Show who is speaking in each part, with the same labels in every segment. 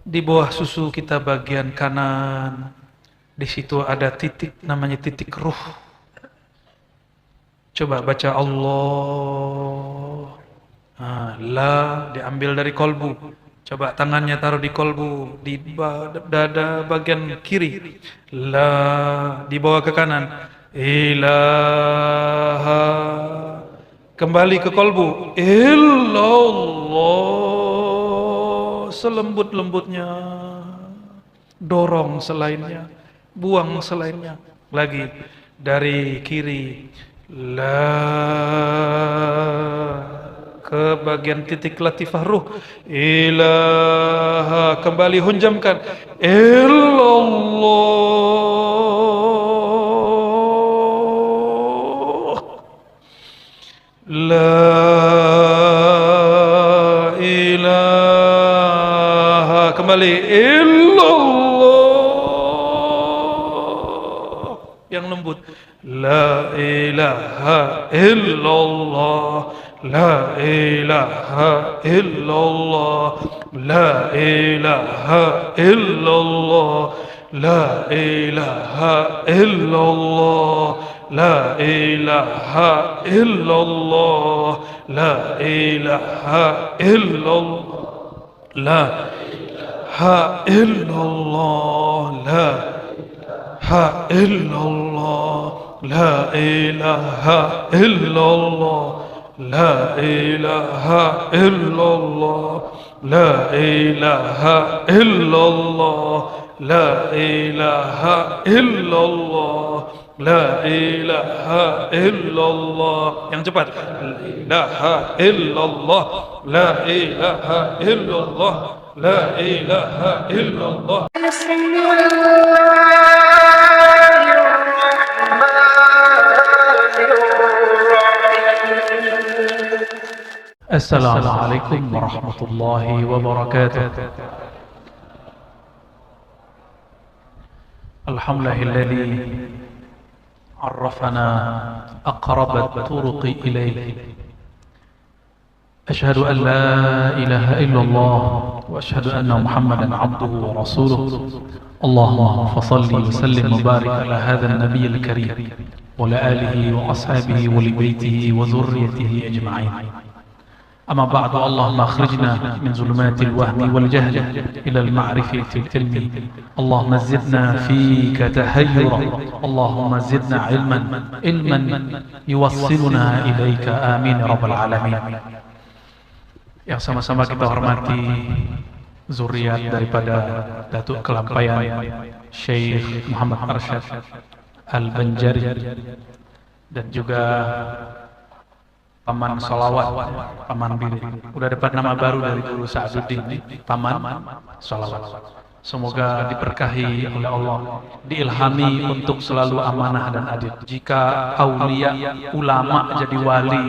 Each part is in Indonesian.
Speaker 1: Di bawah susu kita bagian kanan, di situ ada titik namanya titik ruh. Coba baca Allah. La diambil dari kolbu. Coba tangannya taruh di kolbu, di dada bagian kiri. La dibawa ke kanan. Ilaha kembali ke kolbu. Illallah selembut-lembutnya. Dorong selainnya, buang selainnya. Lagi dari kiri. La ke bagian titik latifah ruh. Ilaha kembali hunjamkan. Illallah. La ilaha kembali. Illallah yang lembut. La ilaha illallah. La ilaha illallah. La ilaha illallah. La ilaha illallah. La ilaha illallah. La ilaha illallah. La ilaha illallah. La ilaha illallah. La ilaha illallah. La ilaha illallah. La ilaha illallah. La ilaha illallah. La ilaha illallah. Yang cepat. La ilaha illallah. La ilaha illallah. La ilaha illallah. Assalamualaikum warahmatullahi wabarakatuh. Alhamdulillahilladzi arrafana aqrabat turuqi ilayhi. Asyhadu an la ilaha illallah wa asyhadu anna Muhammadan abduhu wa rasuluh. Allahumma fassalli wa sallim wa barik ala hadzal nabiyil karim wa ala alihi wa ashabihi wa li baitihi wa dzurriyyatihi ajma'in. أما بعد اللهم أخرجنا من ظلمات الوهم والجهل إلى المعرفة العلم اللهم زدنا فيك تحيرا اللهم زدنا علما يوصلنا إليك آمين رب العالمين. Yang sama-sama kita hormati zuriat daripada Datuk Kelampayan Syekh Muhammad Arsyad Al-Banjari dan juga Paman Sholawat, Paman Biri. Udah dapat nama baru dari Guru Sa'aduddin, Paman Sholawat. Semoga diberkahi oleh Allah, diilhami untuk selalu amanah dan adil. Jika aulia, ulama jadi wali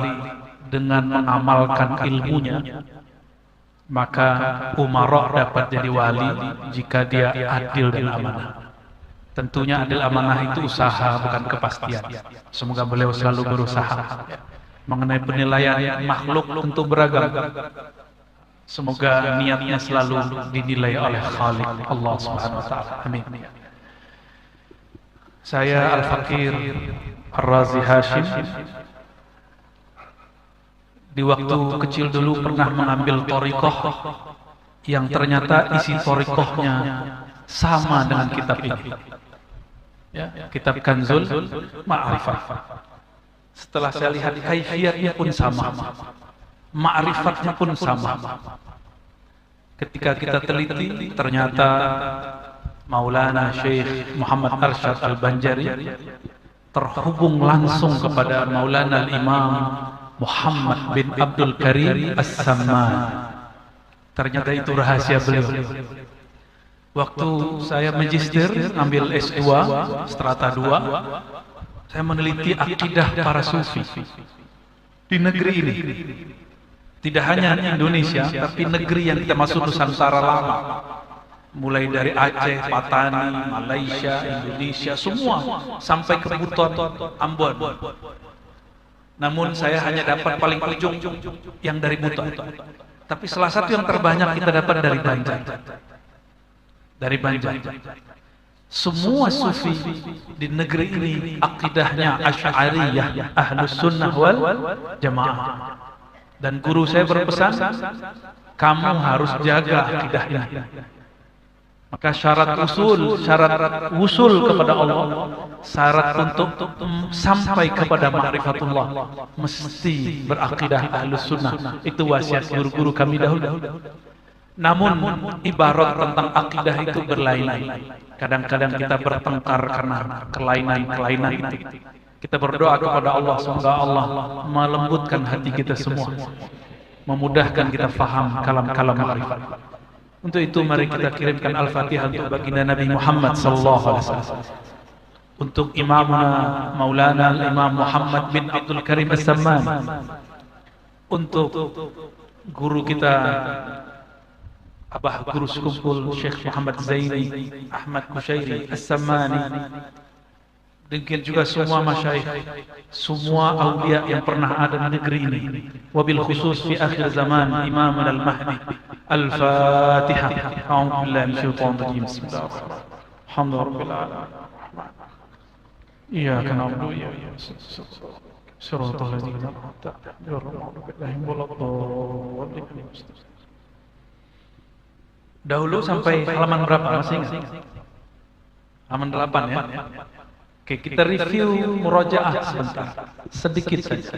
Speaker 1: dengan mengamalkan ilmunya, maka umara dapat jadi wali jika dia adil dan amanah. Tentunya adil amanah itu usaha, bukan kepastian. Semoga beliau selalu berusaha. Mengenai penilaian makhluk tentu beragam. Semoga niatnya selalu dinilai oleh Khaliq Allah Subhanahu wa taala. Amin. Saya Al-Fakir Ar-Razi Hashim di waktu kecil dulu pernah mengambil thariqah yang ternyata isi thariqahnya sama dengan kitab ini. Ya, kitab Kanzul Ma'rifah. Setelah saya lihat kaifiyatnya pun sama, ma'rifatnya pun sama. Ketika kita teliti, ternyata Maulana Syekh Muhammad Arsyad Al-Banjari terhubung langsung kepada Maulana Al-Imam Muhammad bin Abdul Karim As-Samman. Ternyata itu rahasia beliau. Waktu saya magister, ambil S2, strata 2, saya meneliti akidah para sufi di negeri ini. Tidak hanya Indonesia, tapi negeri yang kita masuk Nusantara lama. Mulai dari Aceh, Patani, Malaysia, Indonesia, semua sampai ke Buton, Ambon. Namun saya hanya dapat paling ujung yang dari Buton. Tapi salah satu yang terbanyak kita dapat dari Banjar. dari Banjar. Semua sufi di negeri ini akidahnya Asy'ariyah, Ahlus Sunnah wal Jamaah. Dan guru saya berpesan, kamu harus jaga akidah ini. Maka syarat usul kepada Allah, syarat untuk sampai kepada ma'rifatullah, mesti berakidah Ahlus Sunnah. Itu wasiat guru-guru kami dahulu. Namun ibarat tentang akidah itu berlainan. Kadang-kadang kita bertengkar karena kelainan-kelainan itu. Kita berdoa kepada Allah, semoga Allah melembutkan hati kita semua, memudahkan kita faham kalam-kalam ma'rifat. Untuk itu mari kita kirimkan Al-Fatihah untuk baginda Nabi Muhammad sallallahu alaihi wasallam. Untuk Imamna Maulana Imam Muhammad bin Abdul Karim As-Sammani. Untuk guru kita Abah Guru Sekumpul Syekh Muhammad Zaini Ahmad Kushairi As-Sammani. Demikian juga semua masyayikh, semua aulia yang pernah ada di negeri ini. Wabil khusus fi akhir zaman Imam Al-Mahdi. Al-Fatihah. A'udzu billahi minasyaitonir rajim. Bismillahirrahmanirrahim. Alhamdulillah. Iyyaka na'budu wa iyyaka nasta'in. Shiratal ladzina an'amta 'alaihim. Dahulu sampai halaman berapa masih ingat? Halaman 8 ya. Oke, kita review murojaah sebentar, sedikit saja.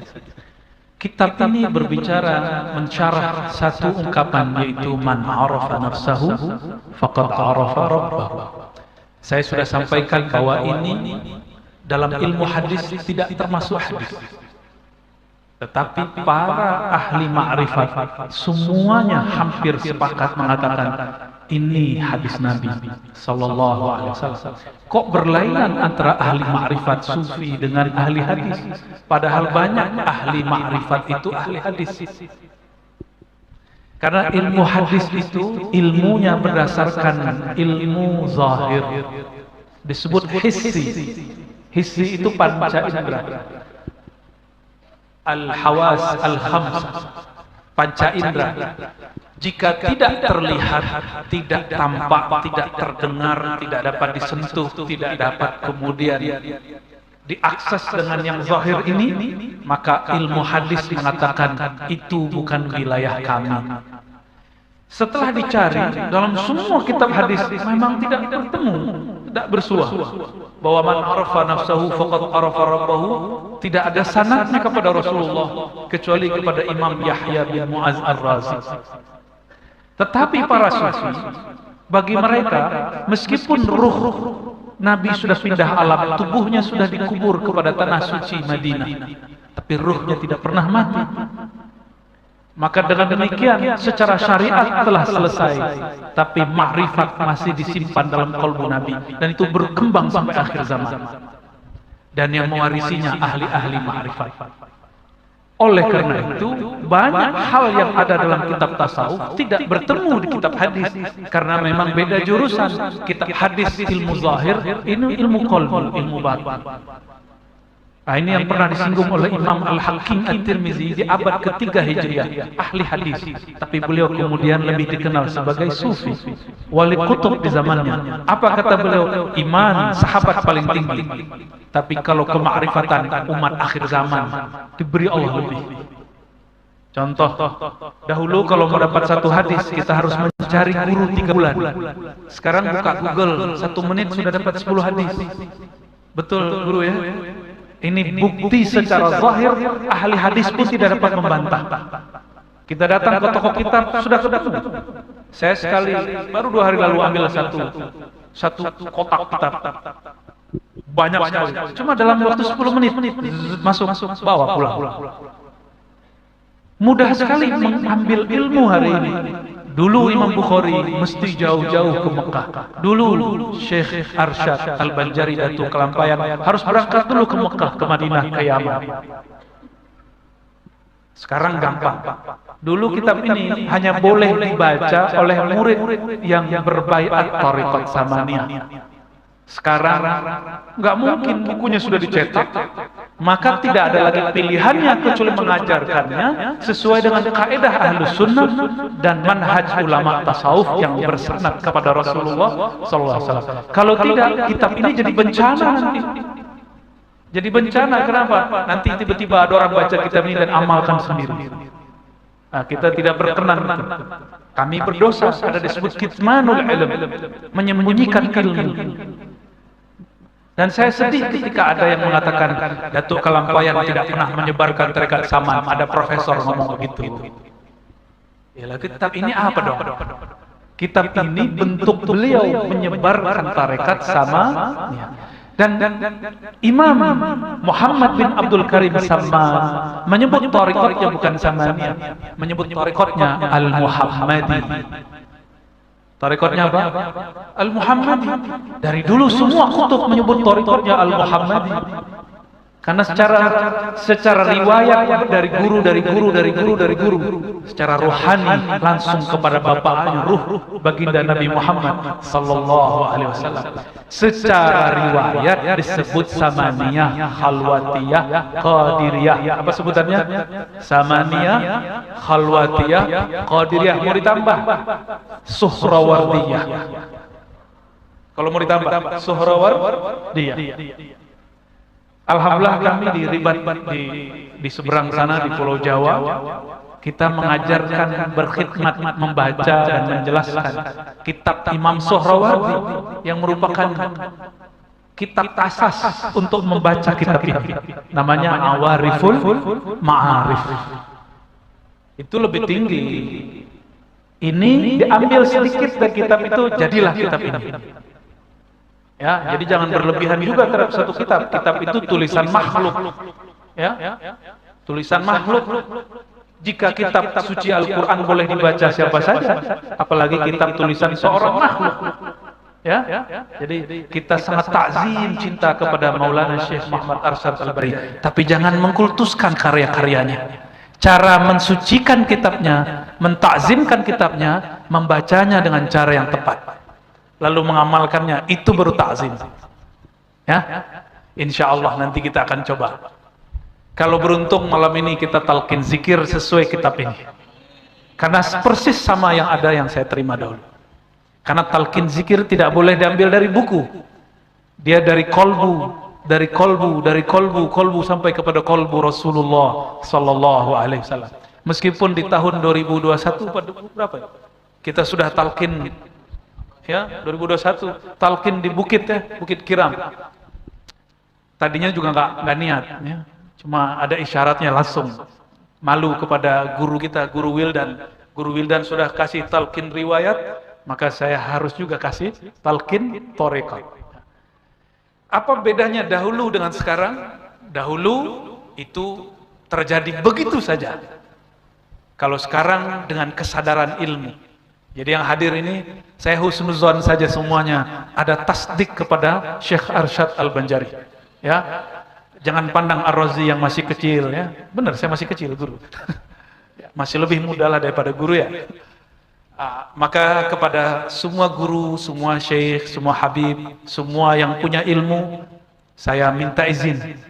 Speaker 1: Kitab ini berbicara mensyarah satu ungkapan, yaitu man arafa nafsahu faqad arafa rabbahu. Saya sudah sampaikan bahwa ini dalam ilmu hadis tidak termasuk hadis. Tetapi para ahli ma'rifat semuanya hampir sepakat mengatakan ini hadis Nabi sallallahu alaihi wasallam. Kok berlainan antara ahli ma'rifat sufi dengan ahli hadis? Padahal banyak ahli ma'rifat itu ahli hadis. Karena ilmu hadis itu ilmunya berdasarkan ilmu zahir. Disebut hissi. Hissi itu panca indera. Al-hawas al-khams, panca indera. Jika tidak terlihat, tidak tampak, tidak terdengar, tidak dapat disentuh, tidak dapat kemudian diakses dengan yang zahir ini, maka ilmu hadis mengatakan itu bukan wilayah kami. Setelah dicari dalam semua kitab hadis memang tidak bertemu, tidak bersua bahwa man arafa nafsahu faqad arafa rabbahu, tidak ada sanadnya kepada Rasulullah kecuali kepada Imam Yahya bin Mu'adz Ar-Razi. Tetapi para sufi, bagi mereka meskipun ruh Nabi sudah pindah alam, tubuhnya sudah dikubur kepada tanah suci Madinah, tapi ruhnya tidak pernah mati. Maka dengan demikian secara syariat telah selesai, tapi ma'rifat masih disimpan dalam qalbu Nabi, dan itu berkembang sampai akhir zaman. Dan yang mewarisinya ahli-ahli ma'rifat. Oleh karena itu, banyak hal yang ada dalam kitab tasawuf tidak bertemu di kitab hadis, karena memang beda jurusan. Kitab hadis ilmu zahir, ini ilmu qalbu, ilmu batin. Nah, ini yang pernah disinggung oleh Imam Al-Hakim At-Tirmizi di abad ketiga Hijriah, ahli hadis. Tapi beliau kemudian lebih dikenal sebagai sufi, wali kutub di zamannya. Apa kata beliau? Iman, sahabat paling tinggi. Tapi kalau kemakrifatan umat akhir zaman diberi Allah lebih. Contoh, dahulu kalau mau dapat satu hadis kita harus mencari guru 3 bulan. Sekarang buka Google 1 menit sudah dapat 10 hadis. Betul guru ya? Ini bukti secara zahir, ahli hadis pun tidak dapat membantah. Kita datang ke toko kitab, sudah ketemu. Saya sekali, baru 2 hari lalu ambil satu kotak kitab. Banyak sekali. Cuma dalam waktu 10 menit, masuk, bawa pulang. Mudah sekali mengambil ilmu hari ini. Dulu Imam Bukhari mesti jauh-jauh ke Mekah. Dulu Syekh Arsyad Al-Banjari Datuk Kelampayan harus berangkat dulu ke Mekah, ke Madinah, ke Yaman. Sekarang gampang. Dulu kitab ini hanya boleh dibaca oleh murid yang berbaiat Thariqat Samaniyah. Sekarang nggak mungkin bukunya sudah dicetak, maka tidak ada lagi pilihannya kecuali mengajarkannya sesuai dengan kaidah Ahlus Sunnah dan manhaj ulama tasawuf yang bersanad kepada Rasulullah sallallahu alaihi wasallam. Kalau tidak, kitab ini jadi bencana nanti. Jadi bencana, kenapa? Nanti tiba-tiba ada orang baca kitab ini dan amalkan sendiri. Nah, kita tidak berkenan itu. Kami berdosa, ada disebut kitmanul ilm, menyembunyikan ilmu. Dan saya sedih ketika ada yang mengatakan Datuk Kalampayan tidak pernah menyebarkan tarekat Saman. Ada profesor ngomong begitu. Yalah, kitab ini apa dong? Kitab ini bentuk beliau menyebarkan tarekat Saman. Dan Imam Muhammad bin Abdul Karim Samman menyebut tarekatnya bukan Samaniyah, menyebut tarekatnya Al-Muhammadi. Tarekatnya apa? Al-Muhammadi. Dari dulu semua kutub menyebut tarekatnya Al-Muhammadi. Karena secara riwayat dari guru, secara rohani langsung kepada bapaknya ruh baginda Nabi Muhammad sallallahu alaihi wasallam. Secara riwayat disebut Samaniyah, Khalwatiyah, Qadiriyah. Apa sebutannya? Samaniyah, Khalwatiyah, Qadiriyah. Mau ditambah Suhrawardiyah. Kalau mau ditambah Suhrawardiyah. Alhamdulillah kami di seberang sana di Pulau Jawa, kita mengajarkan berkhidmat membaca dan menjelaskan kitab Imam Suhrawardi yang merupakan kitab asas untuk membaca kitab ini. Namanya Awariful Ma'arif. Itu lebih tinggi. Ini diambil sedikit dari kitab itu, jadilah kitab ini. Ya, jadi jangan berlebihan juga terhadap satu kitab. Kitab itu tulisan makhluk. Ya, tulisan makhluk. Jika kitab suci Al-Quran boleh dibaca siapa saja, apalagi kitab tulisan seorang makhluk. Ya, jadi kita sangat takzim cinta kepada Maulana Syekh Muhammad Arsyad Al-Bari. Tapi jangan mengkultuskan karya-karyanya. Cara mensucikan kitabnya, mentakzimkan kitabnya, membacanya dengan cara yang tepat. Lalu mengamalkannya, itu baru ta'zim. Ya, insya Allah nanti kita akan coba. Kalau beruntung malam ini kita talqin zikir sesuai kitab ini. Karena persis sama yang ada yang saya terima dahulu. Karena talqin zikir tidak boleh diambil dari buku. Dia dari kolbu sampai kepada kolbu Rasulullah sallallahu alaihi wasallam. Meskipun di tahun 2021 berapa ya? Kita sudah talqin ya, 2021 talqin di Bukit Kiram. Tadinya juga nggak niat ya. Cuma ada isyaratnya langsung. Malu kepada guru kita, Guru Wildan. Guru Wildan sudah kasih talqin riwayat, maka saya harus juga kasih talqin thariqah. Apa bedanya dahulu dengan sekarang? Dahulu itu terjadi begitu saja. Kalau sekarang dengan kesadaran ilmu. Jadi yang hadir ini, saya husnuzon saja semuanya. Ada tasdik kepada Syekh Arsyad Al-Banjari. Ya, jangan pandang Ar-Razi yang masih kecil. Ya, benar, saya masih kecil guru. Masih lebih muda lah daripada guru ya. Maka kepada semua guru, semua syekh, semua habib, semua yang punya ilmu, saya minta izin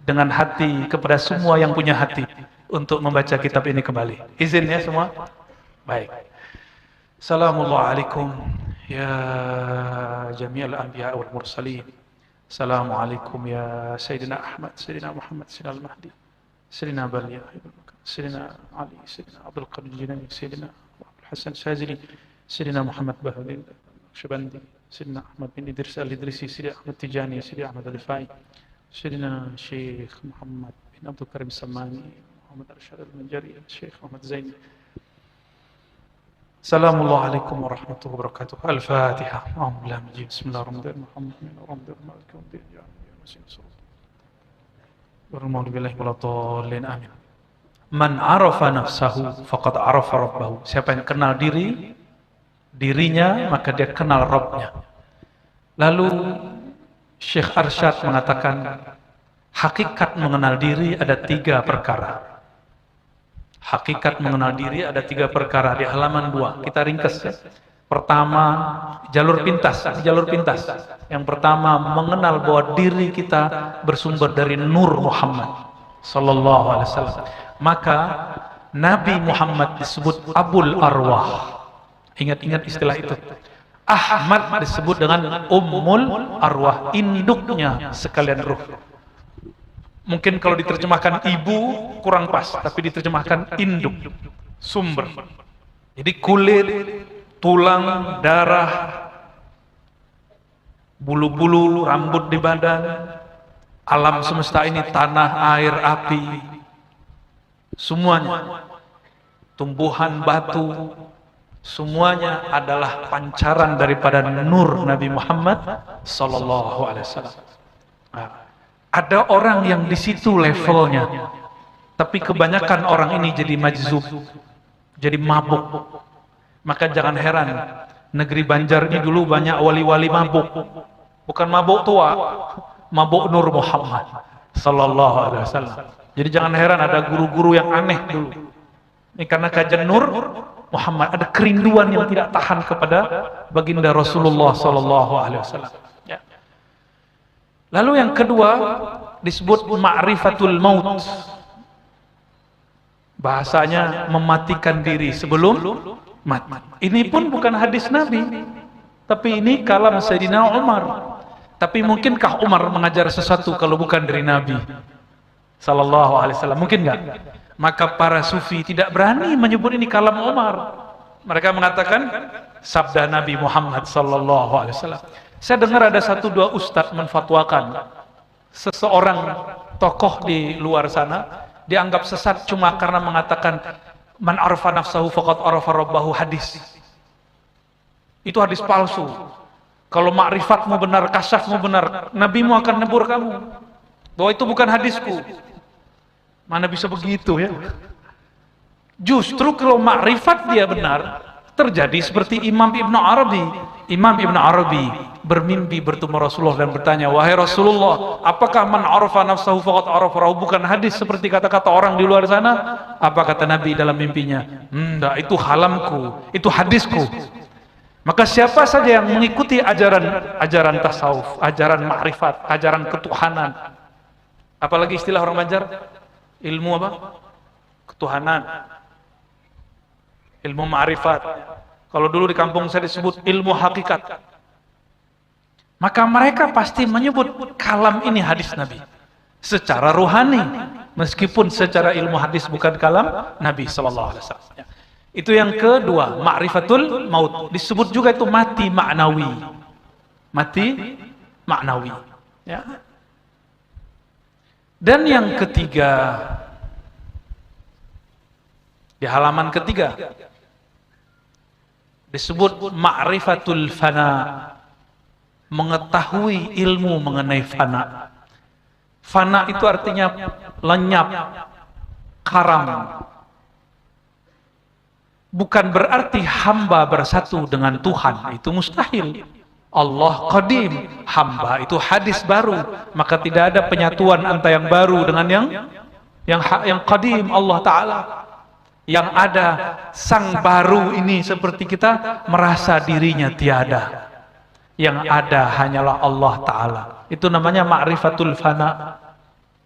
Speaker 1: dengan hati kepada semua yang punya hati untuk membaca kitab ini kembali. Izin ya semua? Baik. Assalamualaikum ya jami'al anbiya wal mursalin. Assalamualaikum ya Sayyidina Ahmad, Sayyidina Muhammad, Sayyidina Al-Mahdi, Sayyidina Baliyah, Sayyidina Ali, Sayyidina Abdul Qadir Jilani, Sayyidina Abdul Hasan Shazili, Sayyidina Muhammad Bahdil Syabandi, Sayyidina Ahmad bin Idris Al-Idrisi, Sayyidina Ahmad Tijani, Sayyidina Ahmad Al-Rifai, Sayyidina Syekh Muhammad bin Abdul Karim Samani, Muhammad Arsyad Al-Banjari, Syekh Muhammad Zain. Assalamualaikum warahmatullahi wabarakatuh. Al-Fatihah. Bismillahirrahmanirrahim. Amin. Man arafa nafsahu faqad arafa rabbahu. Siapa yang kenal dirinya, maka dia kenal Rabbnya. Lalu Syekh Arsyad mengatakan, hakikat mengenal diri ada 3 perkara. Hakikat mengenal diri ada 3 perkara di halaman 2. Kita ringkas ya. Pertama, jalur pintas. Yang pertama, mengenal bahwa diri kita bersumber dari Nur Muhammad sallallahu alaihi wasallam. Maka Nabi Muhammad disebut Abul Arwah. Ingat-ingat istilah itu. Ahmad disebut dengan Ummul Arwah, induknya sekalian ruh. Mungkin kalau diterjemahkan ibu kurang pas, tapi diterjemahkan induk, sumber. Jadi kulit, tulang, darah, bulu-bulu, rambut di badan, alam semesta ini, tanah, air, api, semuanya, tumbuhan, batu, semuanya adalah pancaran daripada nur Nabi Muhammad sallallahu alaihi wasallam. Ada orang yang di situ levelnya, tapi kebanyakan orang ini jadi majzub, jadi mabuk. Maka jangan heran, negeri Banjar ini dulu banyak wali-wali mabuk. Bukan mabuk tua, mabuk Nur Muhammad sallallahu alaihi wasallam. Jadi jangan heran ada guru-guru yang aneh dulu. Ini karena kajian Nur Muhammad, ada kerinduan yang tidak tahan kepada baginda Rasulullah sallallahu alaihi wasallam. Ya. Lalu yang kedua disebut ma'rifatul maut. Bahasanya mematikan diri sebelum mati. Ini pun bukan hadis Nabi, tapi ini kalam Sayyidina Umar. Tapi mungkinkah Umar mengajar sesuatu kalau bukan dari Nabi sallallahu alaihi wasallam? Mungkin enggak? Maka para sufi tidak berani menyebut ini kalam Umar. Mereka mengatakan sabda Nabi Muhammad sallallahu alaihi wasallam. Saya dengar ada 1-2 ustadz menfatwakan seseorang tokoh di luar sana dianggap sesat cuma karena mengatakan man arafa nafsahu faqad arafa rabbahu, hadis. Itu hadis palsu. Kalau makrifatmu benar, kasyafmu benar, nabimu akan nebur kamu bahwa itu bukan hadisku. Mana bisa begitu ya? Justru kalau makrifat dia benar, terjadi seperti Imam Ibn Arabi. Imam Ibn Arabi bermimpi bertemu Rasulullah dan bertanya, wahai Rasulullah, apakah man arafa nafsahu faqad arafa rabbahu bukan hadis seperti kata-kata orang di luar sana? Apa kata Nabi dalam mimpinya? Enggak, itu halamku, itu hadisku. Maka siapa saja yang mengikuti ajaran tasawuf, ajaran makrifat, ajaran ketuhanan, apalagi istilah orang Banjar, ilmu apa? Ketuhanan, ilmu ma'rifat. Kalau dulu di kampung saya disebut ilmu hakikat. Maka mereka pasti menyebut kalam ini hadis Nabi secara ruhani, meskipun secara ilmu hadis bukan kalam Nabi sallallahu alaihi wasallam. Itu yang kedua, ma'rifatul maut. Disebut juga itu mati maknawi. Mati maknawi. Ya. Dan yang ketiga, di halaman ketiga disebut ma'rifatul fana, mengetahui ilmu mengenai fana. Fana itu artinya lenyap, karam. Bukan berarti hamba bersatu dengan Tuhan, itu mustahil. Allah qadim, hamba itu hadis baru, maka tidak ada penyatuan antara yang baru dengan yang qadim Allah Ta'ala. Yang ada sang baru ini seperti kita merasa dirinya tiada. Yang ada hanyalah Allah Ta'ala. Itu namanya ma'rifatul fana.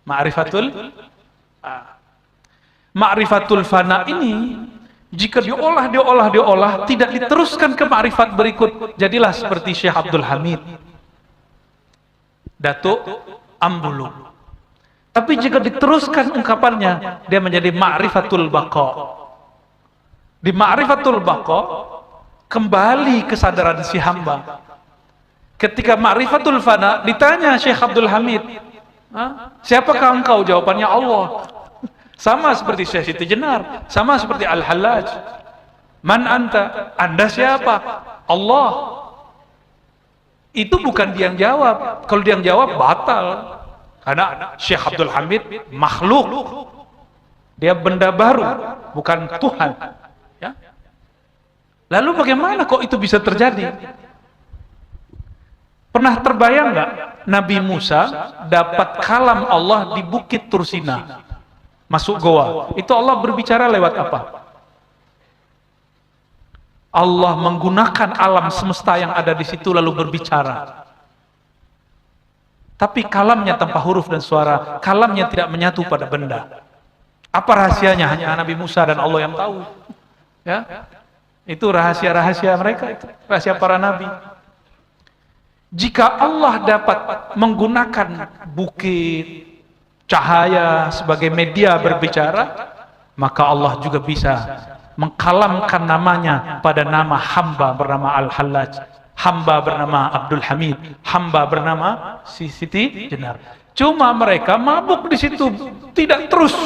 Speaker 1: Ma'rifatul fana ini jika diolah tidak diteruskan ke ma'rifat berikut, jadilah seperti Syekh Abdul Hamid, Datuk Ambulu. Tapi jika diteruskan ungkapannya, dia menjadi ma'rifatul baqa. Di ma'rifatul baqa kembali kesadaran si hamba. Ketika ma'rifatul fana ditanya Syekh Abdul Hamid, siapakah engkau? Jawabannya Allah. Sama seperti Syekh Siti Jenar, sama seperti Al-Hallaj. Man anta? Anda siapa? Allah. Itu bukan dia yang jawab. Kalau dia yang jawab batal. Karena Syekh Abdul Hamid makhluk. Dia benda baru, bukan Tuhan. Ya? Lalu bagaimana kok itu bisa terjadi? Pernah terbayang nggak Nabi Musa dapat kalam Allah di Bukit Tursina? Masuk goa. Itu Allah berbicara lewat apa? Allah menggunakan alam semesta yang ada di situ lalu berbicara. Tapi kalamnya tanpa huruf dan suara, kalamnya tidak menyatu pada benda. Apa rahasianya? Hanya Nabi Musa dan Allah yang tahu. Ya, itu rahasia-rahasia mereka, itu rahasia para nabi. Jika Allah dapat menggunakan bukit, cahaya sebagai media berbicara, maka Allah juga bisa mengkalamkan namanya pada nama hamba bernama Al-Hallaj, hamba bernama Abdul Hamid, hamba bernama Siti Jenar. Cuma mereka mabuk di situ, tidak terus.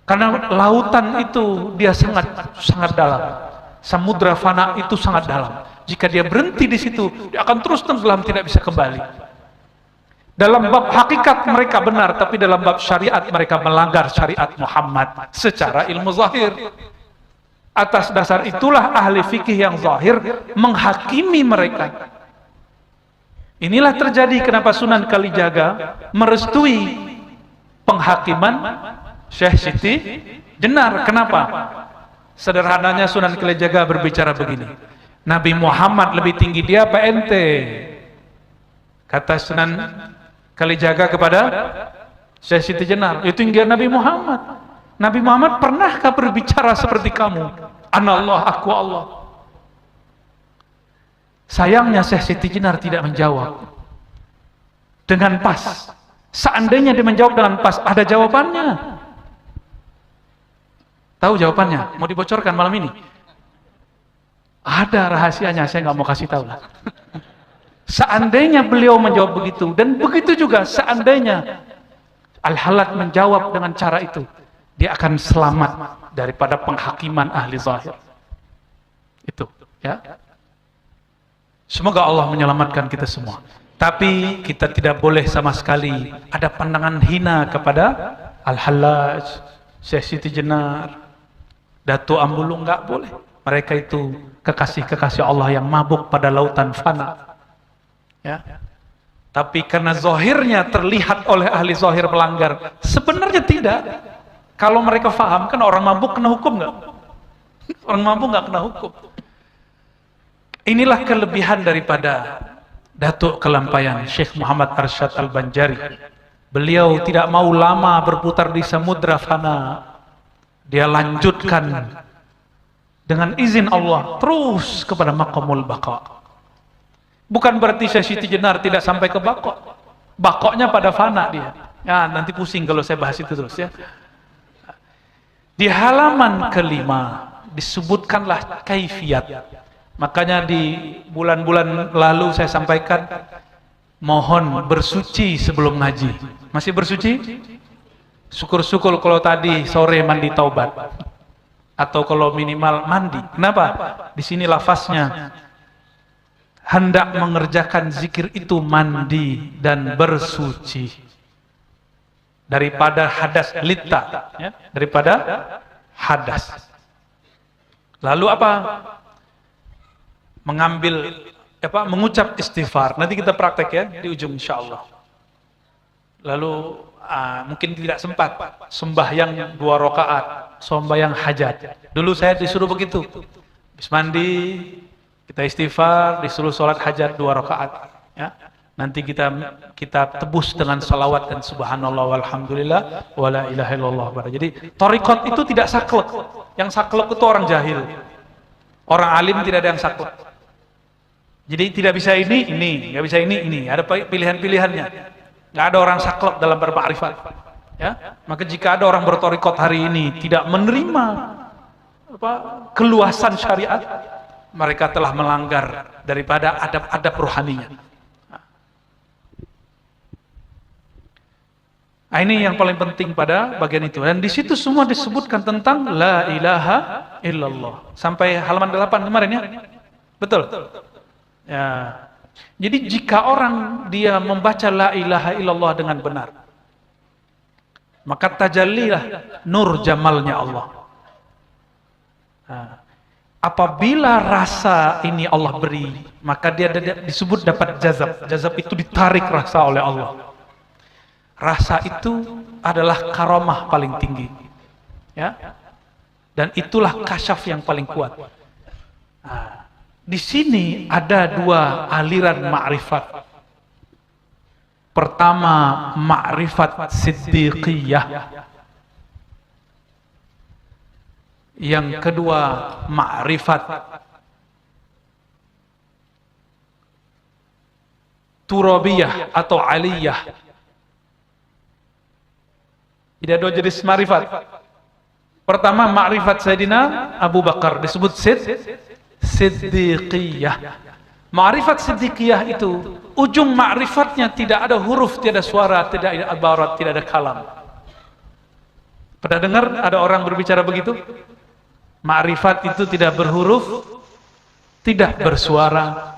Speaker 1: Karena lautan itu dia sangat dalam. Samudra fana itu sangat dalam. Jika dia berhenti di situ, dia akan terus tenggelam, tidak bisa kembali. Dalam bab hakikat mereka benar, tapi dalam bab syariat mereka melanggar syariat Muhammad secara ilmu zahir. Atas dasar itulah ahli fikih yang zahir menghakimi mereka. Inilah terjadi kenapa Sunan Kalijaga merestui penghakiman Syekh Siti Jenar. Kenapa? Sederhananya Sunan Kalijaga berbicara begini, Nabi Muhammad lebih tinggi dia apa ente? Kata Sunan Kalijaga kepada Syekh Siti Jenar, itu tinggi Nabi Muhammad. Nabi Muhammad pernahkah berbicara seperti kamu? Anallah, aku Allah. Sayangnya Syekh Siti Jenar tidak menjawab dengan pas. Seandainya dia menjawab dengan pas, ada jawabannya. Tahu jawabannya? Mau dibocorkan malam ini? Ada rahasianya, saya nggak mau kasih tahu lah. Seandainya beliau menjawab begitu, dan begitu juga seandainya Al-Hallaj menjawab dengan cara itu, dia akan selamat daripada penghakiman ahli zahir. Itu, ya. Semoga Allah menyelamatkan kita semua. Tapi kita tidak boleh sama sekali ada pandangan hina kepada Al-Hallaj, Syekh Siti Jenar, Datuk Ambulu, nggak boleh. Mereka itu kekasih-kekasih Allah yang mabuk pada lautan fana. Ya. Tapi karena zahirnya terlihat oleh ahli zahir melanggar, sebenarnya tidak. Kalau mereka faham, kan orang mabuk kena hukum nggak? Orang mabuk nggak kena hukum. Inilah kelebihan daripada Datuk Kelampayan Syekh Muhammad Arsyad Al-Banjari. Beliau tidak mau lama berputar di samudra fana. Dia lanjutkan dengan izin Allah terus kepada maqamul baqa. Bukan berarti Syekh Siti Jenar tidak sampai ke baqa. Baqanya pada fana dia. Ya, nanti pusing kalau saya bahas itu terus ya. Di halaman kelima disebutkanlah kaifiyat. Makanya di bulan-bulan lalu saya sampaikan, mohon bersuci sebelum ngaji. Masih bersuci? Syukur-syukur kalau tadi sore mandi taubat. Atau kalau minimal mandi. Kenapa? Di sini lafaznya hendak mengerjakan zikir itu mandi dan bersuci daripada hadas lita, ya? Daripada hadas. Lalu apa? Mengucap istighfar. Nanti kita praktek ya di ujung insyaallah. Lalu mungkin tidak sempat sembahyang 2 rakaat, sembahyang hajat. Dulu saya disuruh begitu. Habis mandi kita istighfar, disuruh sholat hajat 2 rakaat. Ya. Nanti kita tebus dengan salawat dan subhanallah walhamdulillah wala ilaha illallah. Jadi thariqat itu tidak saklek. Yang saklek itu orang jahil. Orang alim tidak ada yang saklek. Jadi tidak bisa ini, nggak bisa ini. Ada pilihan-pilihannya. Nggak ada orang saklek dalam bermakrifat. Ya, maka jika ada orang berthariqat hari ini tidak menerima keluasan syariat, mereka telah melanggar daripada adab-adab rohaninya. Nah, ini yang paling penting pada bagian itu. Dan di situ semua disebutkan tentang la ilaha illallah. Sampai halaman 8 kemarin ya. Betul? Ya. Jadi jika orang dia membaca la ilaha illallah dengan benar, maka tajallilah nur jamalnya Allah. Nah, apabila rasa ini Allah beri, maka dia disebut dapat jazab. Jazab itu ditarik rasa oleh Allah. Rasa itu adalah karamah paling tinggi, ya. Dan itulah kasyaf yang paling kuat. Nah, di sini ada dua aliran ma'rifat. Pertama, ma'rifat siddiqiyah. Yang kedua, ma'rifat turabiyah atau aliyah. Tidak dua jenis ma'rifat. Pertama, ma'rifat Sayyidina Abu Bakar disebut siddiqiyah. Ma'rifat siddiqiyah itu ujung ma'rifatnya tidak ada huruf, tidak ada suara, tidak ada ibarat, tidak ada kalam. Pernah dengar ada orang berbicara begitu? Ma'rifat itu tidak berhuruf, tidak bersuara.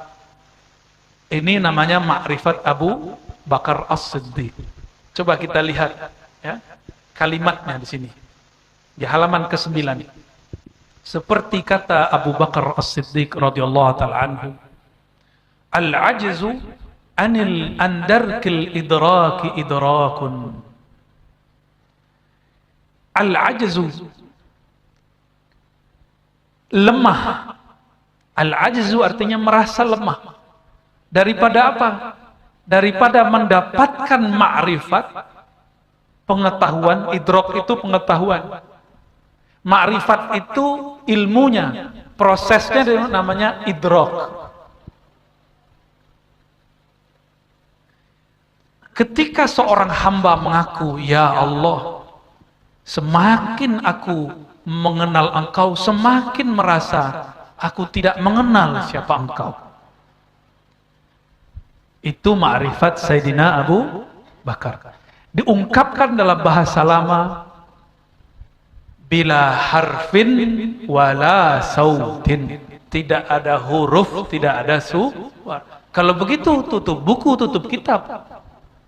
Speaker 1: Ini namanya ma'rifat Abu Bakar As-Siddiq. Coba kita lihat ya, kalimatnya di sini. Di halaman ke-9. Seperti kata Abu Bakar As-Siddiq radhiyallahu taala anhu, al-ajzu anil andarkil idraki idrakun. Al-ajzu, lemah. Al-ajzu artinya merasa lemah. Daripada apa? Daripada mendapatkan ma'rifat, pengetahuan. Idrak itu pengetahuan. Ma'rifat itu ilmunya, prosesnya namanya idrak. Ketika seorang hamba mengaku, ya Allah, semakin aku mengenal Engkau, semakin merasa aku tidak mengenal siapa Engkau. Itu ma'rifat Sayyidina Abu Bakar. Diungkapkan dalam bahasa lama, bila harfin wala sautin. Tidak ada huruf, tidak ada suara. Kalau begitu tutup buku, tutup kitab.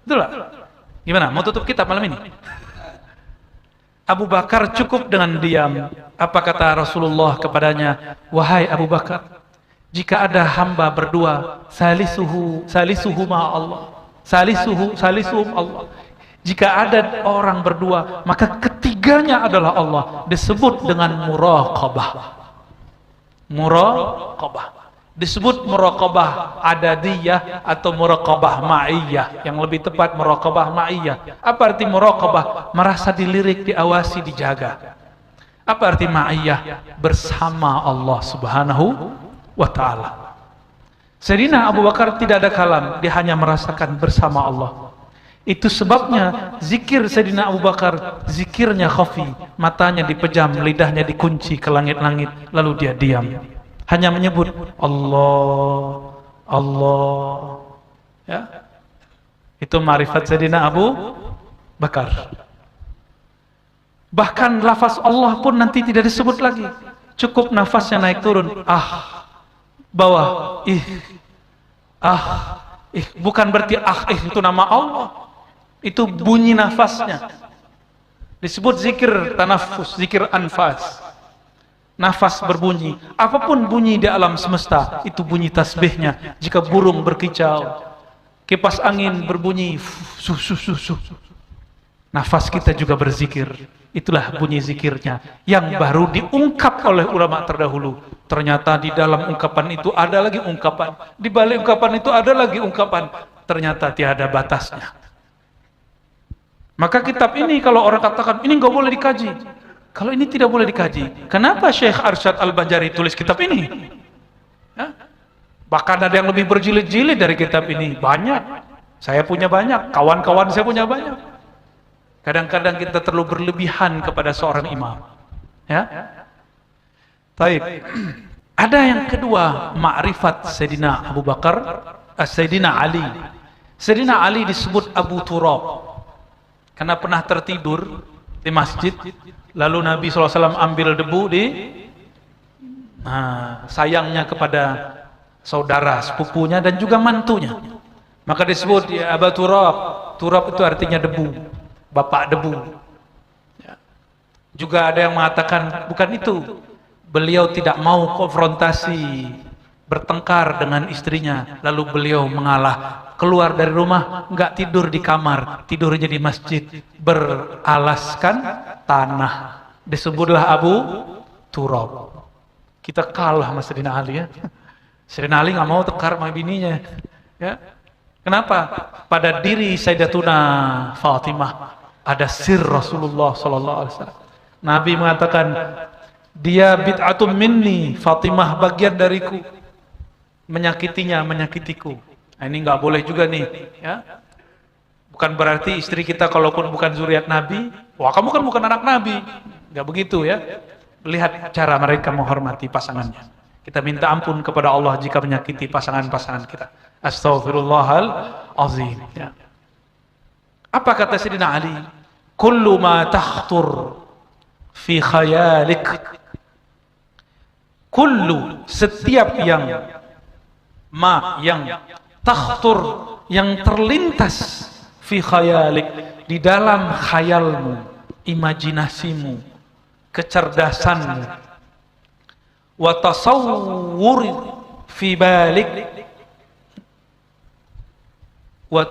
Speaker 1: Betul lah. Gimana? Mau tutup kitab malam ini? Abu Bakar cukup dengan diam. Apa kata Rasulullah kepadanya? Wahai Abu Bakar, jika ada hamba berdua, salisuhu ma Allah. Salisuhum Allah. Jika ada orang berdua, maka ketiganya adalah Allah. Disebut dengan muraqabah. Muraqabah. Disebut muraqabah adadiyah atau muraqabah ma'iyah. Yang lebih tepat muraqabah ma'iyah. Apa arti muraqabah? Merasa dilirik, diawasi, dijaga. Apa arti ma'iyah? Bersama Allah Subhanahu wa ta'ala. Sayyidina Abu Bakar tidak ada kalam, dia hanya merasakan bersama Allah. Itu sebabnya zikir Sayyidina Abu Bakar, zikirnya khafi, matanya dipejam, lidahnya dikunci ke langit-langit, lalu dia diam. Hanya menyebut Allah, Allah. Ya. Itu ma'rifat Sayyidina Abu Bakar. Bahkan lafaz Allah pun nanti tidak disebut lagi. Cukup nafasnya naik turun. Bawah, bukan berarti itu nama Allah. Itu bunyi nafasnya. Disebut zikir tanafus, zikir anfas. Nafas berbunyi. Apapun bunyi di alam semesta, itu bunyi tasbihnya. Jika burung berkicau, kipas angin berbunyi, nafas kita juga berzikir. Itulah bunyi zikirnya yang baru diungkap oleh ulama terdahulu. Ternyata di dalam ungkapan itu ada lagi ungkapan, di balik ungkapan itu ada lagi ungkapan. Ternyata tiada batasnya. Maka kitab ini kalau orang katakan ini nggak boleh dikaji, kalau ini tidak boleh dikaji, kenapa Syekh Arsyad Al-Banjari tulis kitab ini? Ya? Bahkan ada yang lebih berjilid-jilid dari kitab ini. Banyak. Saya punya banyak, kawan-kawan saya punya banyak. Kadang-kadang kita terlalu berlebihan kepada seorang imam. Ya? Taib. Ada yang kedua, ma'rifat Sayyidina Abu Bakar, Sayyidina Ali. Sayyidina Ali disebut Abu Turab karena pernah tertidur di masjid, lalu Nabi SAW ambil debu sayangnya kepada saudara sepupunya dan juga mantunya, maka disebut ya, Abu Turab. Turab itu artinya debu, bapak debu. Ya. Juga ada yang mengatakan bukan itu, beliau tidak mau konfrontasi, bertengkar dengan istrinya, lalu beliau mengalah, keluar dari rumah, enggak tidur di kamar, tidurnya di masjid, beralaskan tanah. Disebutlah Abu Turab. Kita kalah sama Sayyidina Ali ya. Sayyidina Ali nggak mau tekar sama bininya. Ya. Kenapa? Pada diri Sayyidatuna Fatimah ada sir Rasulullah sallallahu alaihi wasallam. Nabi mengatakan, dia bid'atum minni, Fatimah bagian dariku. Menyakitinya, menyakitiku. Nah, ini nggak boleh juga nih, ya. Bukan berarti istri kita kalaupun bukan zuriat Nabi, wah kamu kan bukan anak Nabi. Nggak begitu ya. Lihat cara mereka menghormati pasangannya. Kita minta ampun kepada Allah jika menyakiti pasangan-pasangan kita. Astaghfirullahalazim. Ya. Apa kata Sayyidina Ali? Kullu ma takhtur fi khayalik. Kullu, setiap yang takhtur, yang terlintas fi khayalik, di dalam khayalmu, imajinasimu, kecerdasanmu, wa tasawwur fi balik, wa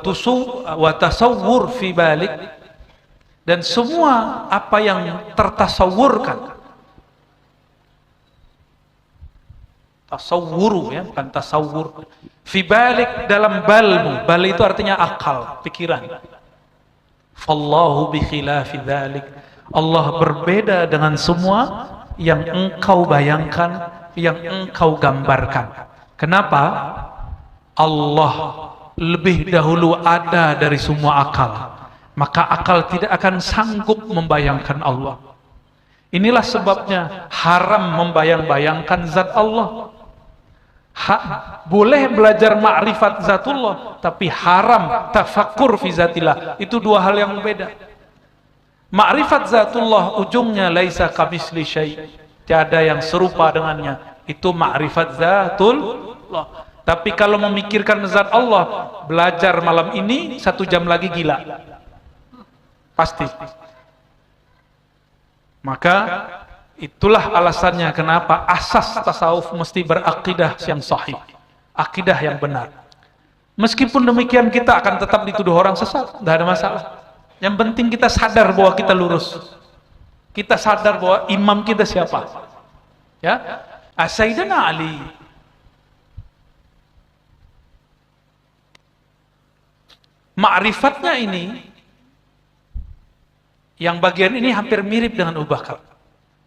Speaker 1: tasawwur fi balik, dan semua apa yang tertasawurkan, tasawwuru ya, bukan tasawwur, fi balik, dalam balmu. Bal itu artinya akal, pikiran. Fallahu bi khilafi dzalik, Allah berbeda dengan semua yang engkau bayangkan, yang engkau gambarkan. Kenapa? Allah lebih dahulu ada dari semua akal, maka akal tidak akan sanggup membayangkan Allah. Inilah sebabnya haram membayang-bayangkan zat Allah. Boleh belajar ma'rifat zatullah, tapi haram tafakkur fi zatillah. Itu dua hal yang berbeda. Ma'rifat zatullah ujungnya laisa kamitsli syai', tiada yang serupa dengannya. Itu ma'rifat zatullah. Tapi kalau memikirkan zat Allah, belajar malam ini 1 jam lagi gila. Pasti. Maka itulah alasannya kenapa asas tasawuf mesti berakidah yang sahih, akidah yang benar. Meskipun demikian kita akan tetap dituduh orang sesat, tidak ada masalah. Yang penting kita sadar bahwa kita lurus. Kita sadar bahwa imam kita siapa. Ya, Sayyidina Ali. Ma'rifatnya ini, yang bagian ini hampir mirip dengan Abu Bakar.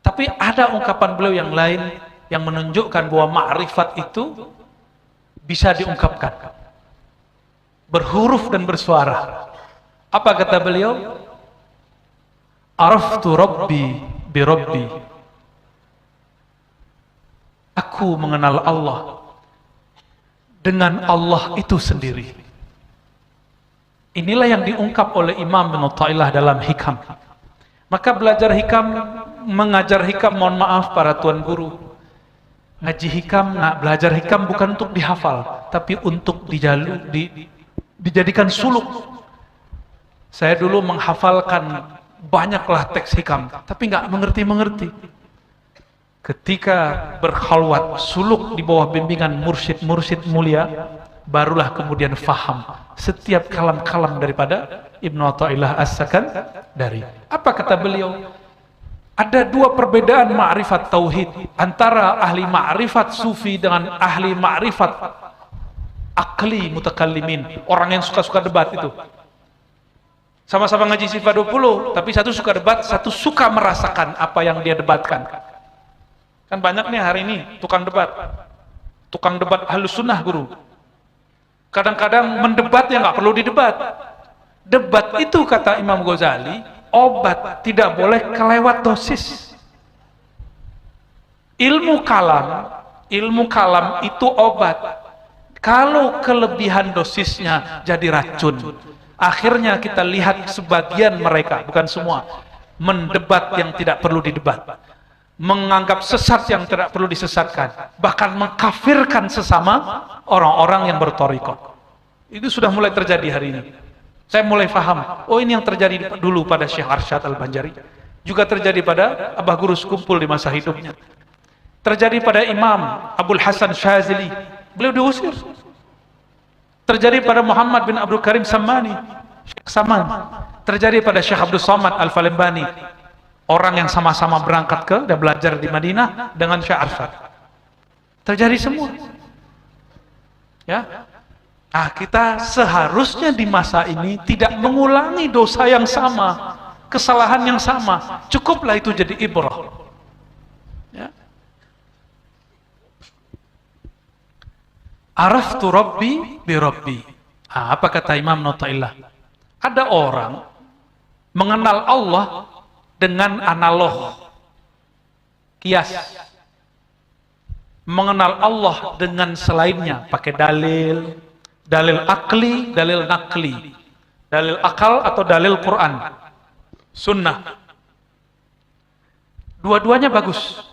Speaker 1: Tapi ada ungkapan beliau yang lain yang menunjukkan bahwa ma'rifat itu bisa diungkapkan, berhuruf dan bersuara. Apa kata beliau? Araftu Rabbi bi Rabbi. Aku mengenal Allah dengan Allah itu sendiri. Inilah yang diungkap oleh Imam Ibn Athaillah dalam Hikam. Maka belajar hikam, mengajar hikam, mohon maaf para tuan guru, ngaji hikam, belajar hikam bukan untuk dihafal, tapi untuk dijadikan suluk. Saya dulu menghafalkan banyaklah teks hikam, tapi nggak mengerti-mengerti. Ketika berkhalwat, suluk di bawah bimbingan mursyid mulia, barulah kemudian faham setiap kalam-kalam daripada Ibnu Athaillah As-Sakandari. Apa kata beliau? Ada dua perbedaan ma'rifat tauhid antara ahli ma'rifat sufi dengan ahli ma'rifat akli mutakallimin, orang yang suka-suka debat itu. Sama-sama ngaji sifat 20, tapi satu suka debat, satu suka merasakan apa yang dia debatkan. Kan banyak nih hari ini tukang debat Ahlus Sunnah guru. Kadang-kadang mendebat yang nggak perlu didebat. Debat itu kata Imam Ghazali obat, tidak boleh kelewat dosis. Ilmu kalam itu obat. Kalau kelebihan dosisnya jadi racun. Akhirnya kita lihat sebagian mereka, bukan semua, mendebat yang tidak perlu didebat, menganggap sesat yang tidak perlu disesatkan, bahkan mengkafirkan sesama orang-orang yang berthariqah. Itu sudah mulai terjadi hari ini. Saya mulai paham, oh ini yang terjadi dulu pada Syekh Arsyad Al-Banjari, juga terjadi pada Abah Guru Sekumpul di masa hidupnya, terjadi pada Imam Abdul Hasan Syazili, beliau diusir. Terjadi pada Muhammad bin Abdul Karim Sammani, Syekh Saman. Terjadi pada Syekh Abdul Somad Al-Falembani, orang yang sama-sama berangkat dan belajar di Madinah dengan Syekh Arsyad. Terjadi semua. Ya. Nah, kita seharusnya di masa ini tidak mengulangi dosa yang sama, kesalahan yang sama. Cukuplah itu jadi ibrah. Ya. Araftu Rabbi bi Rabbi. Nah, apa kata Imam Nu'taillah? Ada orang mengenal Allah dengan analog, kias. Mengenal Allah dengan selainnya, pakai dalil, dalil akli, dalil nakli, dalil akal atau dalil Quran, sunnah. Dua-duanya bagus.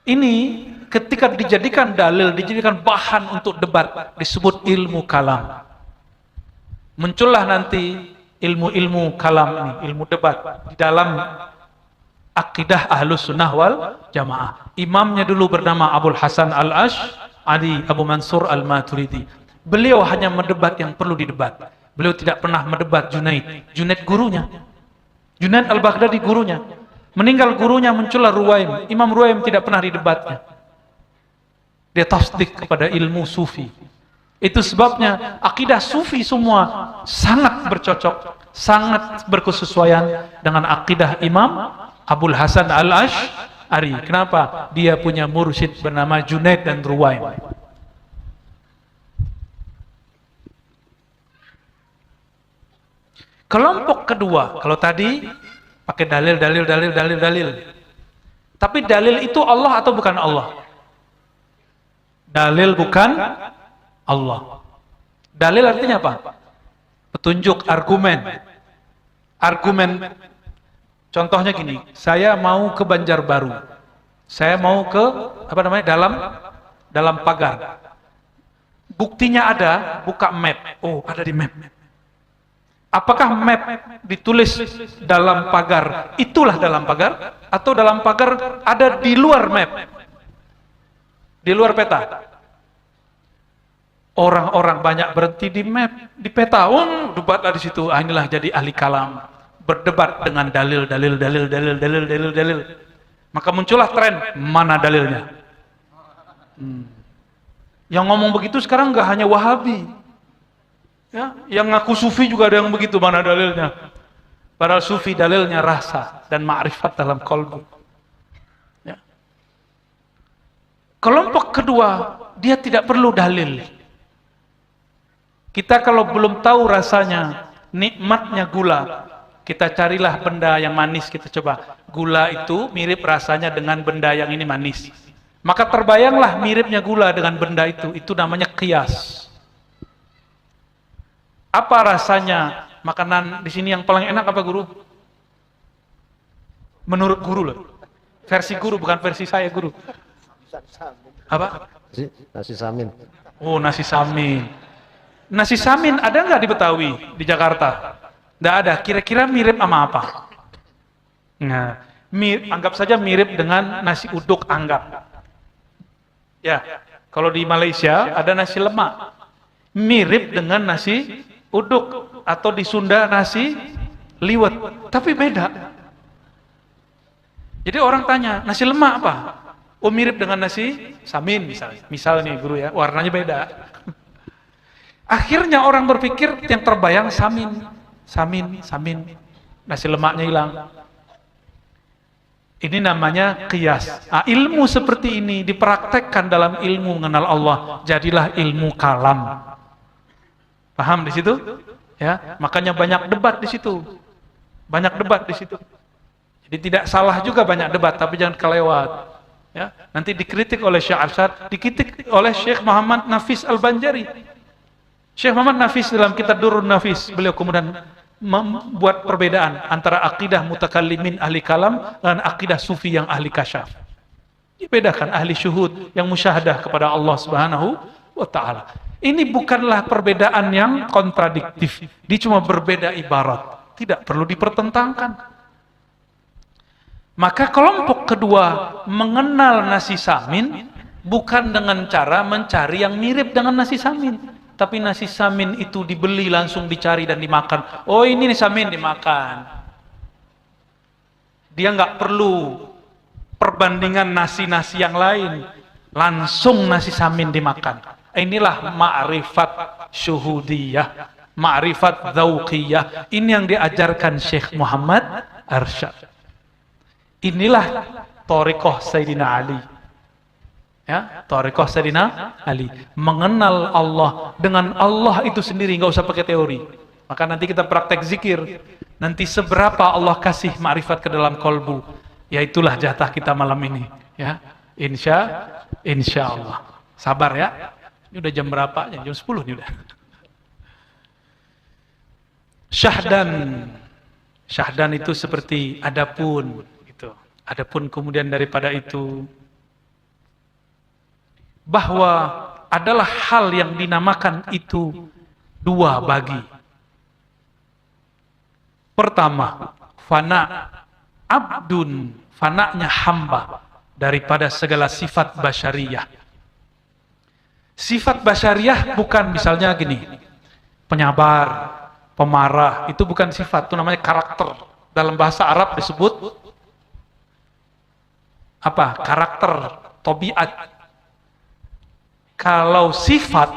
Speaker 1: Ini ketika dijadikan dalil, dijadikan bahan untuk debat, disebut ilmu kalam. Muncullah nanti ilmu-ilmu kalam ini, ilmu debat di dalam akidah Ahlus Sunnah wal Jamaah. Imamnya dulu bernama Abul Hasan Al-Asy'ari Abu Mansur Al-Maturidi. Beliau hanya mendebat yang perlu didebat. Beliau tidak pernah mendebat Junaid. Junaid gurunya. Junaid Al-Baghdadi gurunya. Meninggal gurunya, muncullah Ruwaim. Imam Ruwaim tidak pernah didebatnya. Dia tasdik kepada ilmu sufi. Itu sebabnya akidah sufi semua sangat bercocok, sangat berkesesuaian dengan akidah Imam Abul Hasan Al-Asy'ari. Kenapa? Dia punya mursyid bernama Junaid dan Ruwaim. Kelompok kedua, kalau tadi pakai dalil. Tapi dalil itu Allah atau bukan Allah? Dalil bukan Allah. Dalil artinya apa? Petunjuk, argumen. Argumen. Contohnya gini, saya mau ke Banjarbaru. Saya mau ke dalam pagar. Buktinya ada, buka map. Oh, ada di map. Apakah map ditulis dalam pagar? Itulah dalam pagar atau dalam pagar ada di luar map? Di luar peta. Orang-orang banyak berhenti di map, di peta. Debatlah di situ. Inilah jadi ahli kalam. Berdebat dengan dalil. Maka muncullah tren, mana dalilnya? Yang ngomong begitu sekarang nggak hanya Wahabi. Ya, yang ngaku sufi juga ada yang begitu, mana dalilnya? Padahal sufi dalilnya rasa dan ma'rifat dalam qalbu. Ya. Kelompok kedua, dia tidak perlu dalil. Kita kalau belum tahu rasanya, nikmatnya gula, kita carilah benda yang manis, kita coba. Gula itu mirip rasanya dengan benda yang ini manis. Maka terbayanglah miripnya gula dengan benda itu namanya qiyas. Apa rasanya makanan di sini yang paling enak apa, guru? Menurut guru loh. Versi guru, bukan versi saya, guru. Apa?
Speaker 2: Nasi samin.
Speaker 1: Oh, nasi samin. Nasi samin ada nggak di Betawi, di Jakarta? Nggak ada. Kira-kira mirip sama apa? Nah, anggap saja mirip dengan nasi uduk, anggap. Ya, kalau di Malaysia ada nasi lemak. Mirip dengan nasi uduk, atau di Sunda nasi liwet, tapi beda. Jadi orang tanya, nasi lemak apa? Oh, mirip dengan nasi samin misalnya. Misal nih guru ya, warnanya beda. Akhirnya orang berpikir yang terbayang samin. Nasi lemaknya hilang. Ini namanya qiyas. Nah, ilmu seperti ini dipraktekkan dalam ilmu mengenal Allah, jadilah ilmu kalam. Paham di situ? Ya, makanya banyak debat di situ. Jadi tidak salah juga banyak debat, tapi jangan kelewat. Ya, nanti dikritik oleh Syekh Arsyad, dikritik oleh Syekh Muhammad Nafis Al-Banjari. Syekh Muhammad Nafis dalam kitab Durrun Nafis, beliau kemudian membuat perbedaan antara akidah mutakallimin ahli kalam dan akidah sufi yang ahli kasyaf. Dibedakan ahli syuhud yang musyahadah kepada Allah Subhanahu wa taala. Ini bukanlah perbedaan yang kontradiktif. Dia cuma berbeda ibarat. Tidak perlu dipertentangkan. Maka kelompok kedua mengenal nasi samin bukan dengan cara mencari yang mirip dengan nasi samin. Tapi nasi samin itu dibeli, langsung dicari dan dimakan. Oh, ini samin, dimakan. Dia nggak perlu perbandingan nasi-nasi yang lain. langsung nasi samin dimakan. Inilah ma'rifat syuhudiyah, ma'rifat dzauqiyah. Ini yang diajarkan Syekh Muhammad Arsyad. Inilah thariqah Sayyidina Ali. Ya, thariqah Sayyidina Ali. Mengenal Allah dengan Allah itu sendiri, nggak usah pakai teori. Maka nanti kita praktek zikir. Nanti seberapa Allah kasih ma'rifat ke dalam kolbu. Ya itulah jatah kita malam ini. Ya, insya Allah. Sabar ya. Ini udah jam berapa? Jam 10 nih udah. Syahdan itu seperti adapun gitu. Adapun kemudian daripada itu bahwa adalah hal yang dinamakan itu dua bagi. Pertama, fana abdun, fananya hamba daripada segala sifat basyariyah. Sifat basyariyah bukan misalnya gini, penyabar, pemarah, itu bukan sifat, itu namanya karakter. Dalam bahasa Arab disebut apa? Karakter, tabiat. Kalau sifat,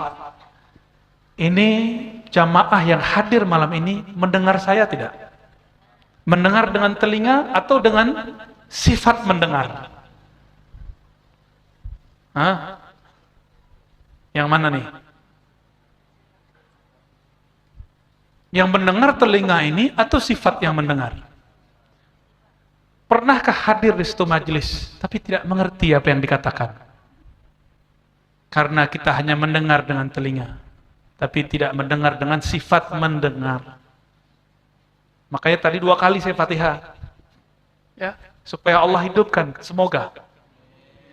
Speaker 1: ini jamaah yang hadir malam ini mendengar saya tidak? Mendengar dengan telinga atau dengan sifat mendengar? Hah? Yang mana nih? Yang mendengar telinga ini atau sifat yang mendengar? Pernahkah hadir di situ majelis tapi tidak mengerti apa yang dikatakan? Karena kita hanya mendengar dengan telinga, tapi tidak mendengar dengan sifat mendengar. Makanya tadi 2 kali saya Fatihah, ya, supaya Allah hidupkan. Semoga.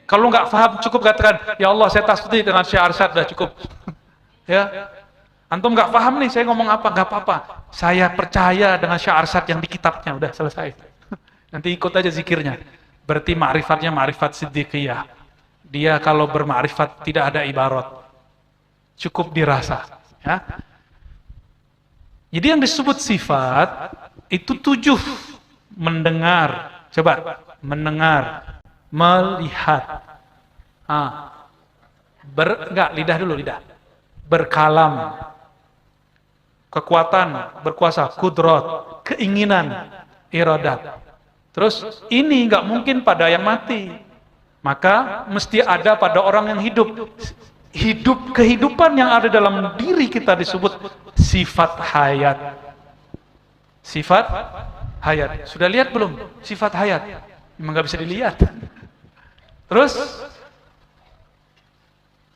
Speaker 1: Kalau nggak paham cukup katakan, ya Allah saya tasbih dengan Syekh Arsyad, dah cukup. Ya, antum nggak paham nih saya ngomong apa, nggak apa-apa. Saya percaya dengan Syekh Arsyad yang di kitabnya, udah selesai. Nanti ikut aja zikirnya. Berarti ma'rifatnya ma'rifat siddiqiyah. Dia kalau bermakrifat tidak ada ibarat, cukup dirasa. Ya. Jadi yang disebut sifat itu 7. Mendengar, coba mendengar, melihat, enggak, lidah dulu, lidah. Berkalam, kekuatan, berkuasa, kudrat, keinginan, iradat. Terus ini enggak mungkin pada yang mati. Maka mesti ada pada orang yang hidup. Kehidupan yang ada dalam diri kita disebut sifat hayat. Sifat hayat. Sudah lihat belum sifat hayat? Memang nggak bisa dilihat. Terus,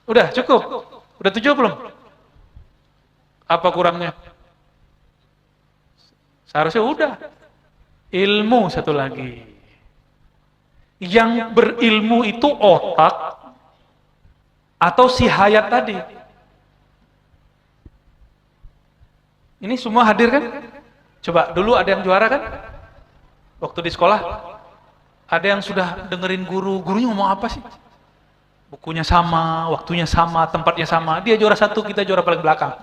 Speaker 1: udah cukup? Udah 7 belum? Apa kurangnya? Seharusnya udah. Ilmu satu lagi. Yang berilmu itu otak atau si hayat tadi? Ini semua hadir kan? Coba dulu ada yang juara kan? Waktu di sekolah ada yang sudah dengerin gurunya ngomong apa sih? Bukunya sama, waktunya sama, tempatnya sama. Dia juara 1, kita juara paling belakang.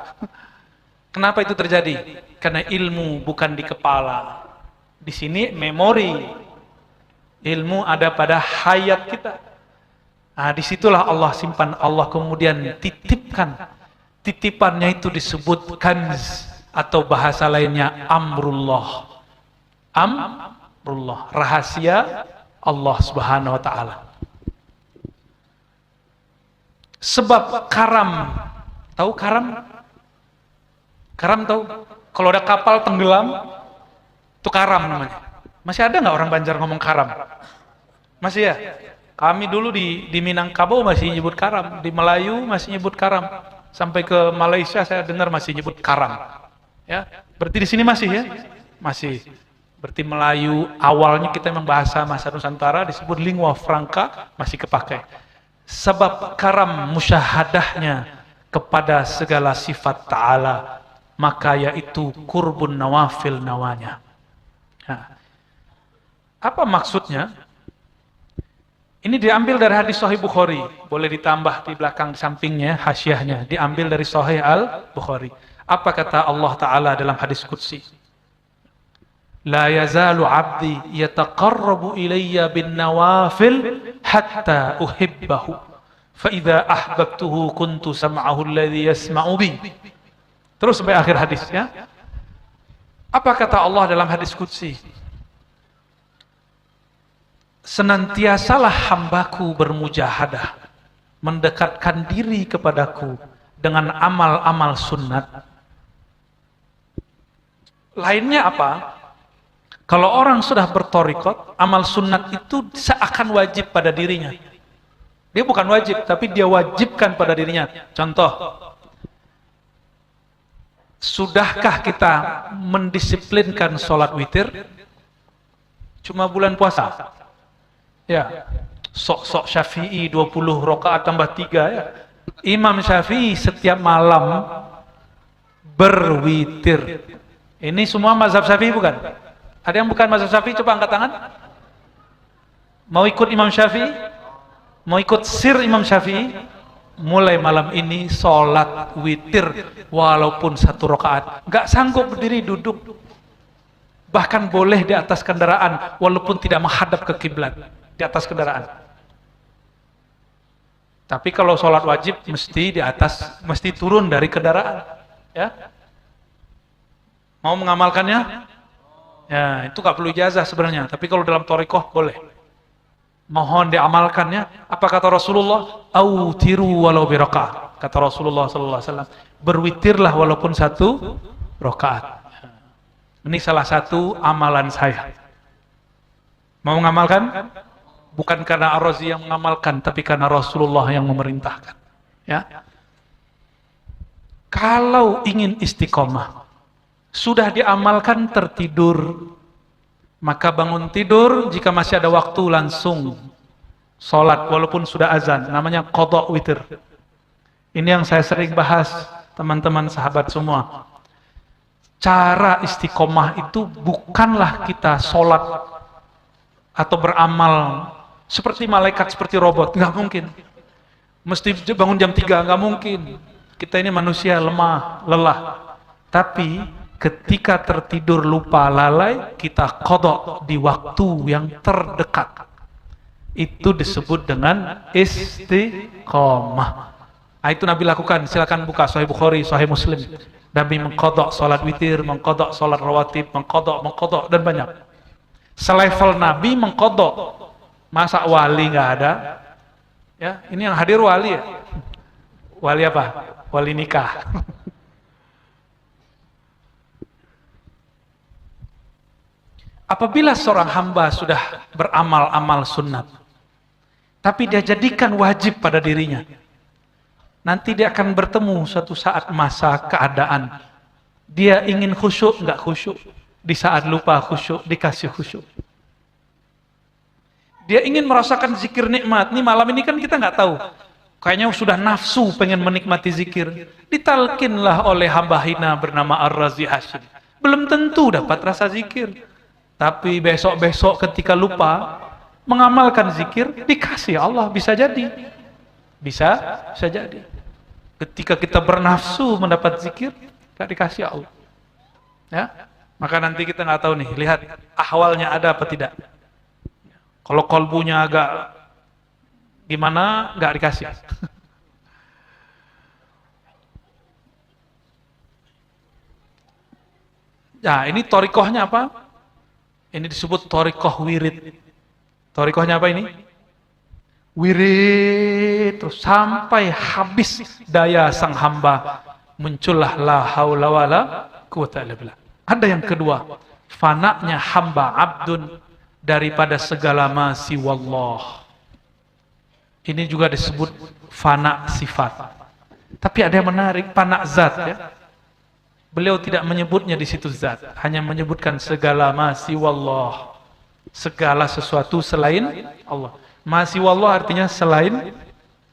Speaker 1: Kenapa itu terjadi? Karena ilmu bukan di kepala. Di sini memori. Ilmu ada pada hayat kita. Nah, disitulah Allah simpan, Allah kemudian titipkan. Titipannya itu disebut kanz, atau bahasa lainnya amrullah. Amrullah, rahasia Allah Subhanahu wa taala. Sebab karam, tahu karam? Karam tahu? Kalau ada kapal tenggelam, itu karam namanya. Masih ada nggak orang Banjar ngomong karam? Masih ya? Kami dulu di Minangkabau masih nyebut karam, di Melayu masih nyebut karam, sampai ke Malaysia saya dengar masih nyebut karam. Ya, berarti di sini masih ya? Masih. Berarti Melayu awalnya kita memang bahasa Nusantara disebut lingua franca, masih kepakai. Sebab karam musyahadahnya kepada segala sifat ta'ala, maka yaitu kurbun nawafil nawanya. Nah, apa maksudnya? Ini diambil dari hadis Sahih Bukhari, boleh ditambah di belakang sampingnya, hasyiahnya, diambil dari Sahih Al-Bukhari. Apa kata Allah Ta'ala dalam hadis Qudsi? La yazalu abdi yataqarrabu ilayya bin nawafil hatta uhibbahu. Fa idza ahbabtuhu kuntu sam'ahu alladhi yasma'u bi. Terus sampai akhir hadis ya. Apa kata Allah dalam hadis qudsi? Senantiasalah hambaku bermujahadah, mendekatkan diri kepadaku dengan amal-amal sunnat. Lainnya apa? Kalau orang sudah bertorikot, amal sunnat itu seakan wajib pada dirinya. Dia bukan wajib, tapi dia wajibkan pada dirinya. Contoh, sudahkah kita mendisiplinkan sholat witir? Cuma bulan puasa. Ya, sok-sok Syafi'i 20 rakaat tambah 3 ya. Imam Syafi'i setiap malam berwitir. Ini semua mazhab Syafi'i bukan? Ada yang bukan mazhab Syafi'i? Coba angkat tangan. Mau ikut Imam Syafi'i? Mau ikut sir Imam Syafi'i? Mulai malam ini sholat witir walaupun 1 rakaat. Gak sanggup berdiri, duduk. Bahkan boleh di atas kendaraan walaupun tidak menghadap ke kiblat, di atas kendaraan. Tapi kalau sholat wajib mesti di atas, mesti turun dari kendaraan. Ya, mau mengamalkannya? Ya, itu gak perlu ijazah sebenarnya. Tapi kalau dalam thariqah boleh. Mohon diamalkannya. Apa kata Rasulullah? Autiru walau biraqa'ah. Kata Rasulullah sallallahu alaihi wasallam, berwitirlah walaupun 1 rakaat. Ini salah satu amalan saya. Mau mengamalkan? Bukan karena Ar-Razi yang mengamalkan, tapi karena Rasulullah yang memerintahkan. Ya. Kalau ingin istiqomah, sudah diamalkan tertidur, maka bangun tidur jika masih ada waktu langsung sholat walaupun sudah azan, namanya qadha witir. Ini yang saya sering bahas teman-teman sahabat semua. Cara istiqomah itu bukanlah kita sholat atau beramal seperti malaikat, seperti robot, nggak mungkin. Mesti bangun jam 3, nggak mungkin. Kita ini manusia lemah, lelah. Tapi ketika tertidur lupa lalai, kita qadha di waktu yang terdekat. Itu disebut dengan istiqomah. Nah, itu Nabi lakukan. Silakan buka Sahih Bukhari, Sahih Muslim. Nabi mengqadha salat witir, mengqadha salat rawatib, mengqadha dan banyak. Selevel Nabi mengqadha. Masa wali nggak ada? Ya, ini yang hadir wali ya. Wali apa? Wali nikah. Apabila seorang hamba sudah beramal-amal sunnat, tapi dia jadikan wajib pada dirinya, nanti dia akan bertemu suatu saat masa keadaan. Dia ingin khusyuk, nggak khusyuk. Di saat lupa khusyuk, dikasih khusyuk. Dia ingin merasakan zikir nikmat. Nih malam ini kan kita nggak tahu. Kayaknya sudah nafsu pengen menikmati zikir. Ditalkinlah oleh hamba hina bernama Ar-Razi Hashim. Belum tentu dapat rasa zikir. Tapi besok-besok ketika lupa mengamalkan zikir, dikasih Allah, bisa jadi. Bisa jadi. Ketika kita bernafsu mendapat zikir, gak dikasih Allah. Ya, maka nanti kita nggak tahu nih, lihat ahwalnya ada apa tidak. Kalau kolbunya agak gimana, nggak dikasih. Nah, ini thariqahnya apa? Ini disebut thariqah wirid. Thariqahnya apa ini? Wirid terus sampai habis daya sang hamba, muncullah la haula wala quwata illa billah. Ada yang kedua, fananya hamba abdun daripada segala ma siwallah. Ini juga disebut fana sifat. Tapi ada yang menarik, fana zat ya. Beliau tidak menyebutnya di situ zat, hanya menyebutkan segala ma siwallah. Segala sesuatu selain Allah. Ma siwallah artinya selain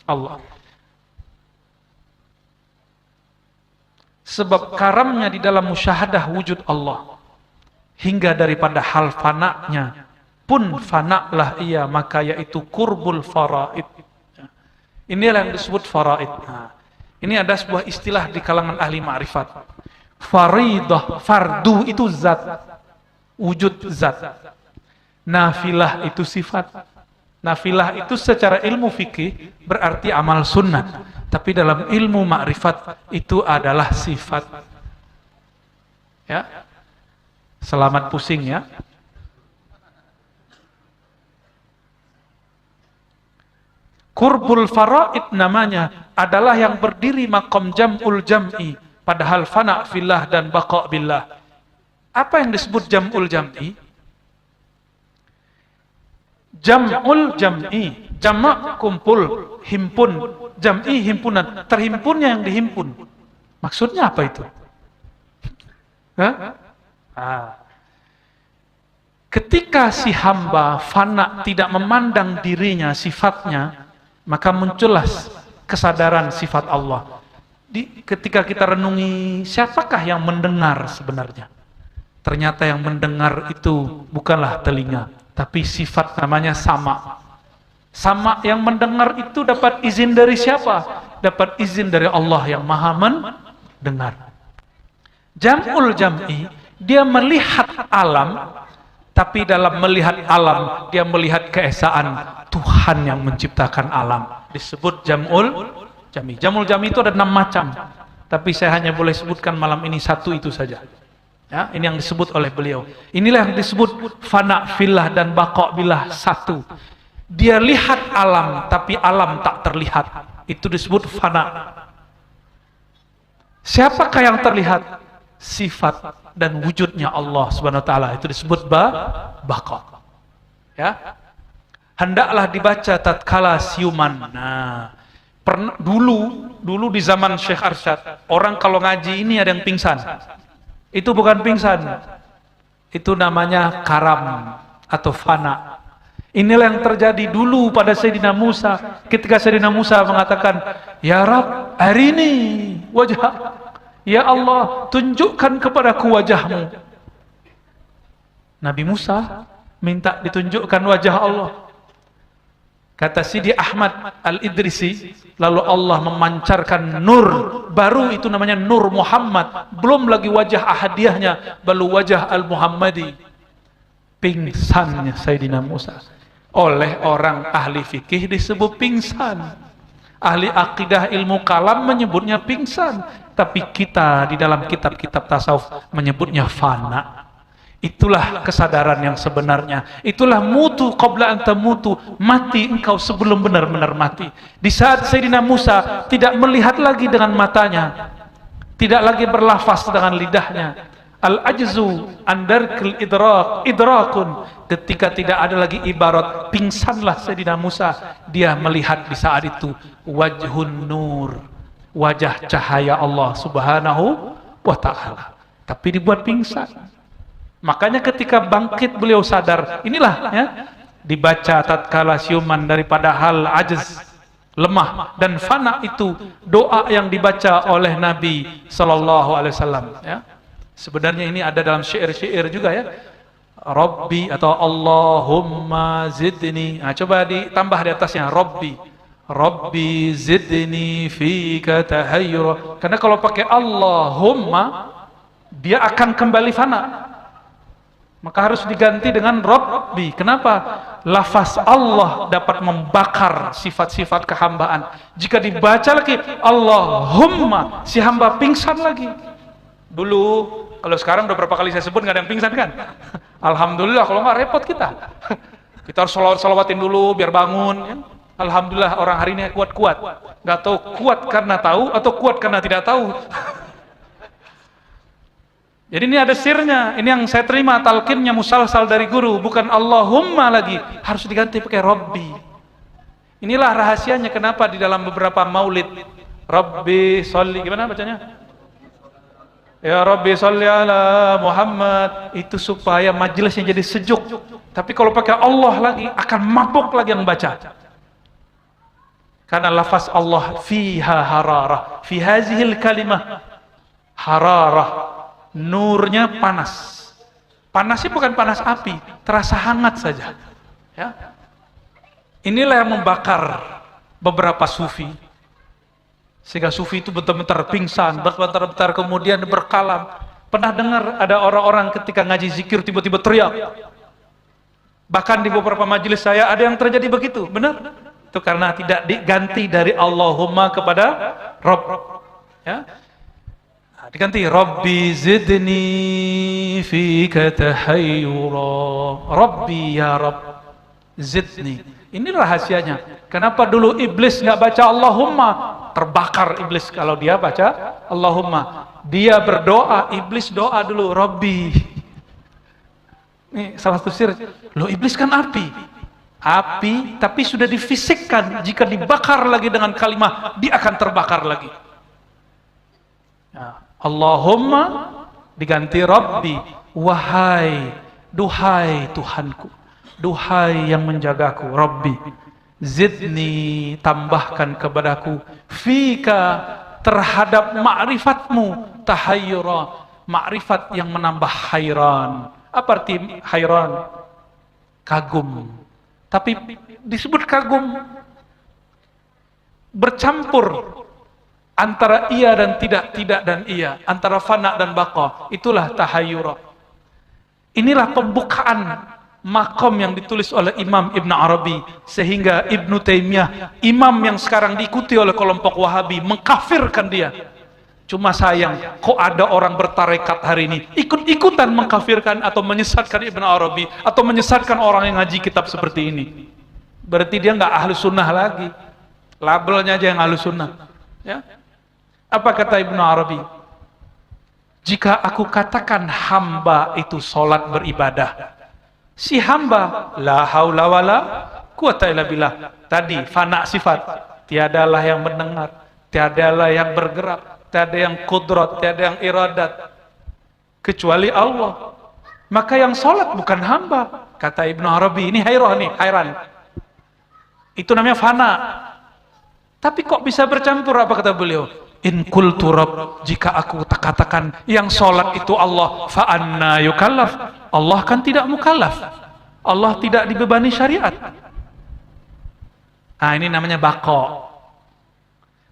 Speaker 1: Allah. Sebab karamnya di dalam musyahadah wujud Allah, hingga daripada hal fananya pun fana'lah ia, maka yaitu kurbul faraid. Inilah yang disebut faraid. Nah, ini ada sebuah istilah di kalangan ahli ma'rifat. Faridah, fardu itu zat, wujud zat. Nafilah itu sifat. Nafilah itu secara ilmu fikih berarti amal sunnah, tapi dalam ilmu makrifat itu adalah sifat. Ya, selamat pusing ya. Qurbul faraid namanya adalah yang berdiri maqam jam'ul jam'i, padahal fana fillah dan baqa billah. Apa yang disebut jam'ul jam'i? Jam'ul jam'i, jamak kumpul, himpun, jam'i himpunan, terhimpunnya yang dihimpun. Maksudnya apa itu? Ketika si hamba fana tidak memandang dirinya, sifatnya, maka muncullah kesadaran sifat Allah. Ketika kita renungi, siapakah yang mendengar sebenarnya? Ternyata yang mendengar itu bukanlah telinga, tapi sifat namanya sama. Sama yang mendengar itu dapat izin dari siapa? Dapat izin dari Allah yang maha mendengar. Jam'ul jam'i, dia melihat alam, tapi dalam melihat alam, dia melihat keesaan Tuhan yang menciptakan alam. Disebut jam'ul jam'i. Jam'ul jam'i itu ada 6 macam, tapi saya hanya boleh sebutkan malam ini 1 itu saja. Ya, ini yang disebut oleh beliau. Inilah yang disebut fana fillah dan baqa billah 1. Dia lihat alam, tapi alam tak terlihat. Itu disebut fana. Siapakah yang terlihat? Sifat dan wujudnya Allah Subhanahu wa taala, itu disebut baqa. Ya. Hendaklah dibaca tatkala siuman. Nah, dulu di zaman Syekh Arsyad, orang kalau ngaji ini ada yang pingsan. Itu bukan pingsan. Itu namanya karam atau fana. Inilah yang terjadi dulu pada Sayyidina Musa, ketika Sayyidina Musa mengatakan, "Ya Rabb, hari ini wajah, ya Allah, tunjukkan kepadaku wajahmu." Nabi Musa minta ditunjukkan wajah Allah. Kata Sidi Ahmad Al-Idrisi, lalu Allah memancarkan nur baru, itu namanya Nur Muhammad. Belum lagi wajah ahadiyahnya, baru wajah Al-Muhammadi. Pingsannya Sayyidina Musa. Oleh orang ahli fikih disebut pingsan. Ahli akidah ilmu kalam menyebutnya pingsan. Tapi kita di dalam kitab-kitab tasawuf menyebutnya fana. Itulah kesadaran yang sebenarnya. Itulah mutu qabla anta mutu, mati engkau sebelum benar-benar mati. Di saat Sayyidina Musa tidak melihat lagi dengan matanya, tidak lagi berlafaz dengan lidahnya, al-ajzu andarkil idrakun, ketika tidak ada lagi ibarat, pingsanlah Sayyidina Musa. Dia melihat di saat itu wajhun nur, wajah cahaya Allah Subhanahu wa ta'ala, tapi dibuat pingsan. Makanya ketika bangkit beliau sadar. Inilah ya, dibaca tatkala siuman daripada hal ajz, lemah dan fana, itu doa yang dibaca oleh Nabi sallallahu alaihi wasallam ya. Sebenarnya ini ada dalam syair-syair juga ya. Rabbi atau Allahumma zidni. Nah, coba ditambah di atasnya Rabbi. Rabbi zidni fika tahayyura. Karena kalau pakai Allahumma, dia akan kembali fana. Maka harus diganti dengan Rabbi. Kenapa? Lafaz Allah dapat membakar sifat-sifat kehambaan. Jika dibaca lagi Allahumma, si hamba pingsan lagi. Dulu, kalau sekarang udah berapa kali saya sebut nggak ada yang pingsan kan? Alhamdulillah, kalau nggak repot kita. Kita harus salawatin dulu biar bangun. Ya? Alhamdulillah orang hari ini kuat-kuat. Nggak tahu kuat karena tahu atau kuat karena tidak tahu. Jadi ini ada sirnya. Ini yang saya terima talqinnya musalsal dari guru, bukan Allahumma lagi, harus diganti pakai Rabbi. Inilah rahasianya kenapa di dalam beberapa maulid Rabbi sholli, gimana bacanya? Ya Rabbi sholli ala Muhammad, itu supaya majelisnya jadi sejuk. Tapi kalau pakai Allah lagi akan mabuk lagi yang baca. Karena lafaz Allah fiha hararah, fi hazihil kalimah hararah. Nurnya panas. Panasnya bukan panas api, terasa hangat saja. Ya. Inilah yang membakar beberapa sufi. Sehingga sufi itu bentar-bentar pingsan, bentar-bentar kemudian berkalam. Pernah dengar ada orang-orang ketika ngaji zikir tiba-tiba teriak? Bahkan di beberapa majelis saya ada yang terjadi begitu, benar? Itu karena tidak diganti dari Allahumma kepada Rabb. Ya. Nah, diganti Rabbi zidni fika tahayyura. Rabbi ya Rabb zidni. Ini rahasianya. Kenapa dulu iblis nggak baca Allahumma? Terbakar iblis kalau dia baca Allahumma. Dia berdoa, iblis doa dulu Rabbi. Ini salah satu sir. Loh, iblis kan api. Api, tapi sudah difisikkan. Jika dibakar lagi dengan kalimat, dia akan terbakar lagi. Ya. Allahumma diganti Rabbi. Wahai, duhai Tuhanku. Duhai yang menjagaku, Rabbi. Zidni, tambahkan kepadaku. Fika, terhadap ma'rifatmu. Tahayyura, ma'rifat yang menambah hayran. Apa arti hayran? Kagum. Tapi disebut kagum bercampur antara iya dan tidak, tidak dan iya, antara fana dan baqa. Itulah tahayyura. Inilah pembukaan makom yang ditulis oleh Imam Ibn Arabi, sehingga Ibn Taimiyah, imam yang sekarang diikuti oleh kelompok Wahabi, mengkafirkan dia. Cuma sayang, kok ada orang bertarekat hari ini ikut-ikutan mengkafirkan atau menyesatkan Ibn Arabi, atau menyesatkan orang yang ngaji kitab seperti ini. Berarti dia nggak ahlu sunnah lagi, labelnya aja yang ahlu sunnah. Ya? Apa kata Ibn Arabi? Jika aku katakan hamba itu sholat beribadah, si hamba la haula wala quwata illa billah, tadi fana sifat, tiadalah yang mendengar, tiadalah yang bergerak, tiada yang kudrat, tiada yang iradat kecuali Allah. Maka yang sholat bukan hamba, kata Ibnu Arabi. Ini hayran. Itu namanya fana. Tapi kok bisa bercampur? Apa kata beliau? In qultu rabb, jika aku katakan yang sholat itu Allah, fa anna yukallaf. Allah kan tidak mukallaf. Allah tidak dibebani syariat. Nah, ini namanya baqa.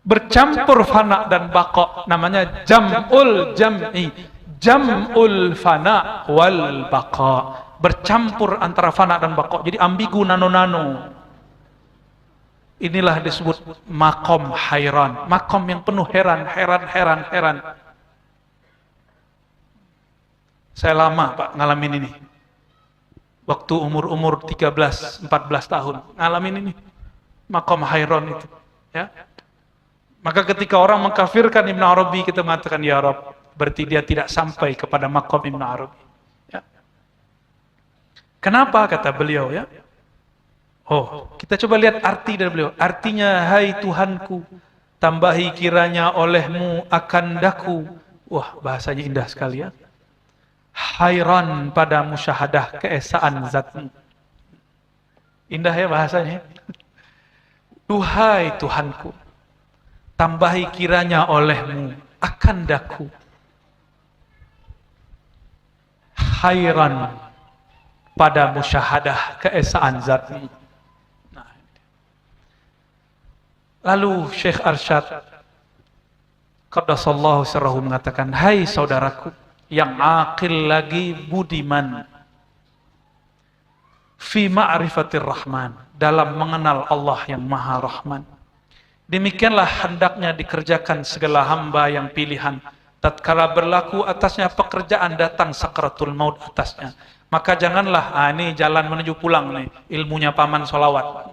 Speaker 1: Bercampur fana dan baqa, namanya jam'ul jam'i, jam'ul fana wal baqa. Bercampur antara fana dan baqa, jadi ambigu nano-nano. Inilah disebut makom hayran, makom yang penuh heran. Saya lama Pak ngalamin ini, waktu umur 13-14 tahun ngalamin ini, makom hayran itu, ya. Maka ketika orang mengkafirkan Ibn Arabi, kita mengatakan ya Rabb, berarti dia tidak sampai kepada makom Ibn Arabi. Ya. Kenapa kata beliau, ya? Oh, kita coba lihat arti dari beliau. Artinya, hai Tuhanku, tambahi kiranya olehmu akan daku. Wah, bahasanya indah sekali, ya. Hayran pada musyahadah keesaan zatmu. Indah ya bahasanya. Duhai Tuhanku, tambahi kiranya olehmu akan daku. Hayran pada musyahadah keesaan zatmu. Nah. Lalu Syekh Arsyad qaddasallahu sirrahu mengatakan, hai saudaraku yang akil lagi budiman, fi ma'rifatir rahman, dalam mengenal Allah yang maha rahman. Demikianlah hendaknya dikerjakan segala hamba yang pilihan, tatkala berlaku atasnya pekerjaan datang sakratul maut atasnya. Maka janganlah, ini jalan menuju pulang nih, ilmunya paman sholawat.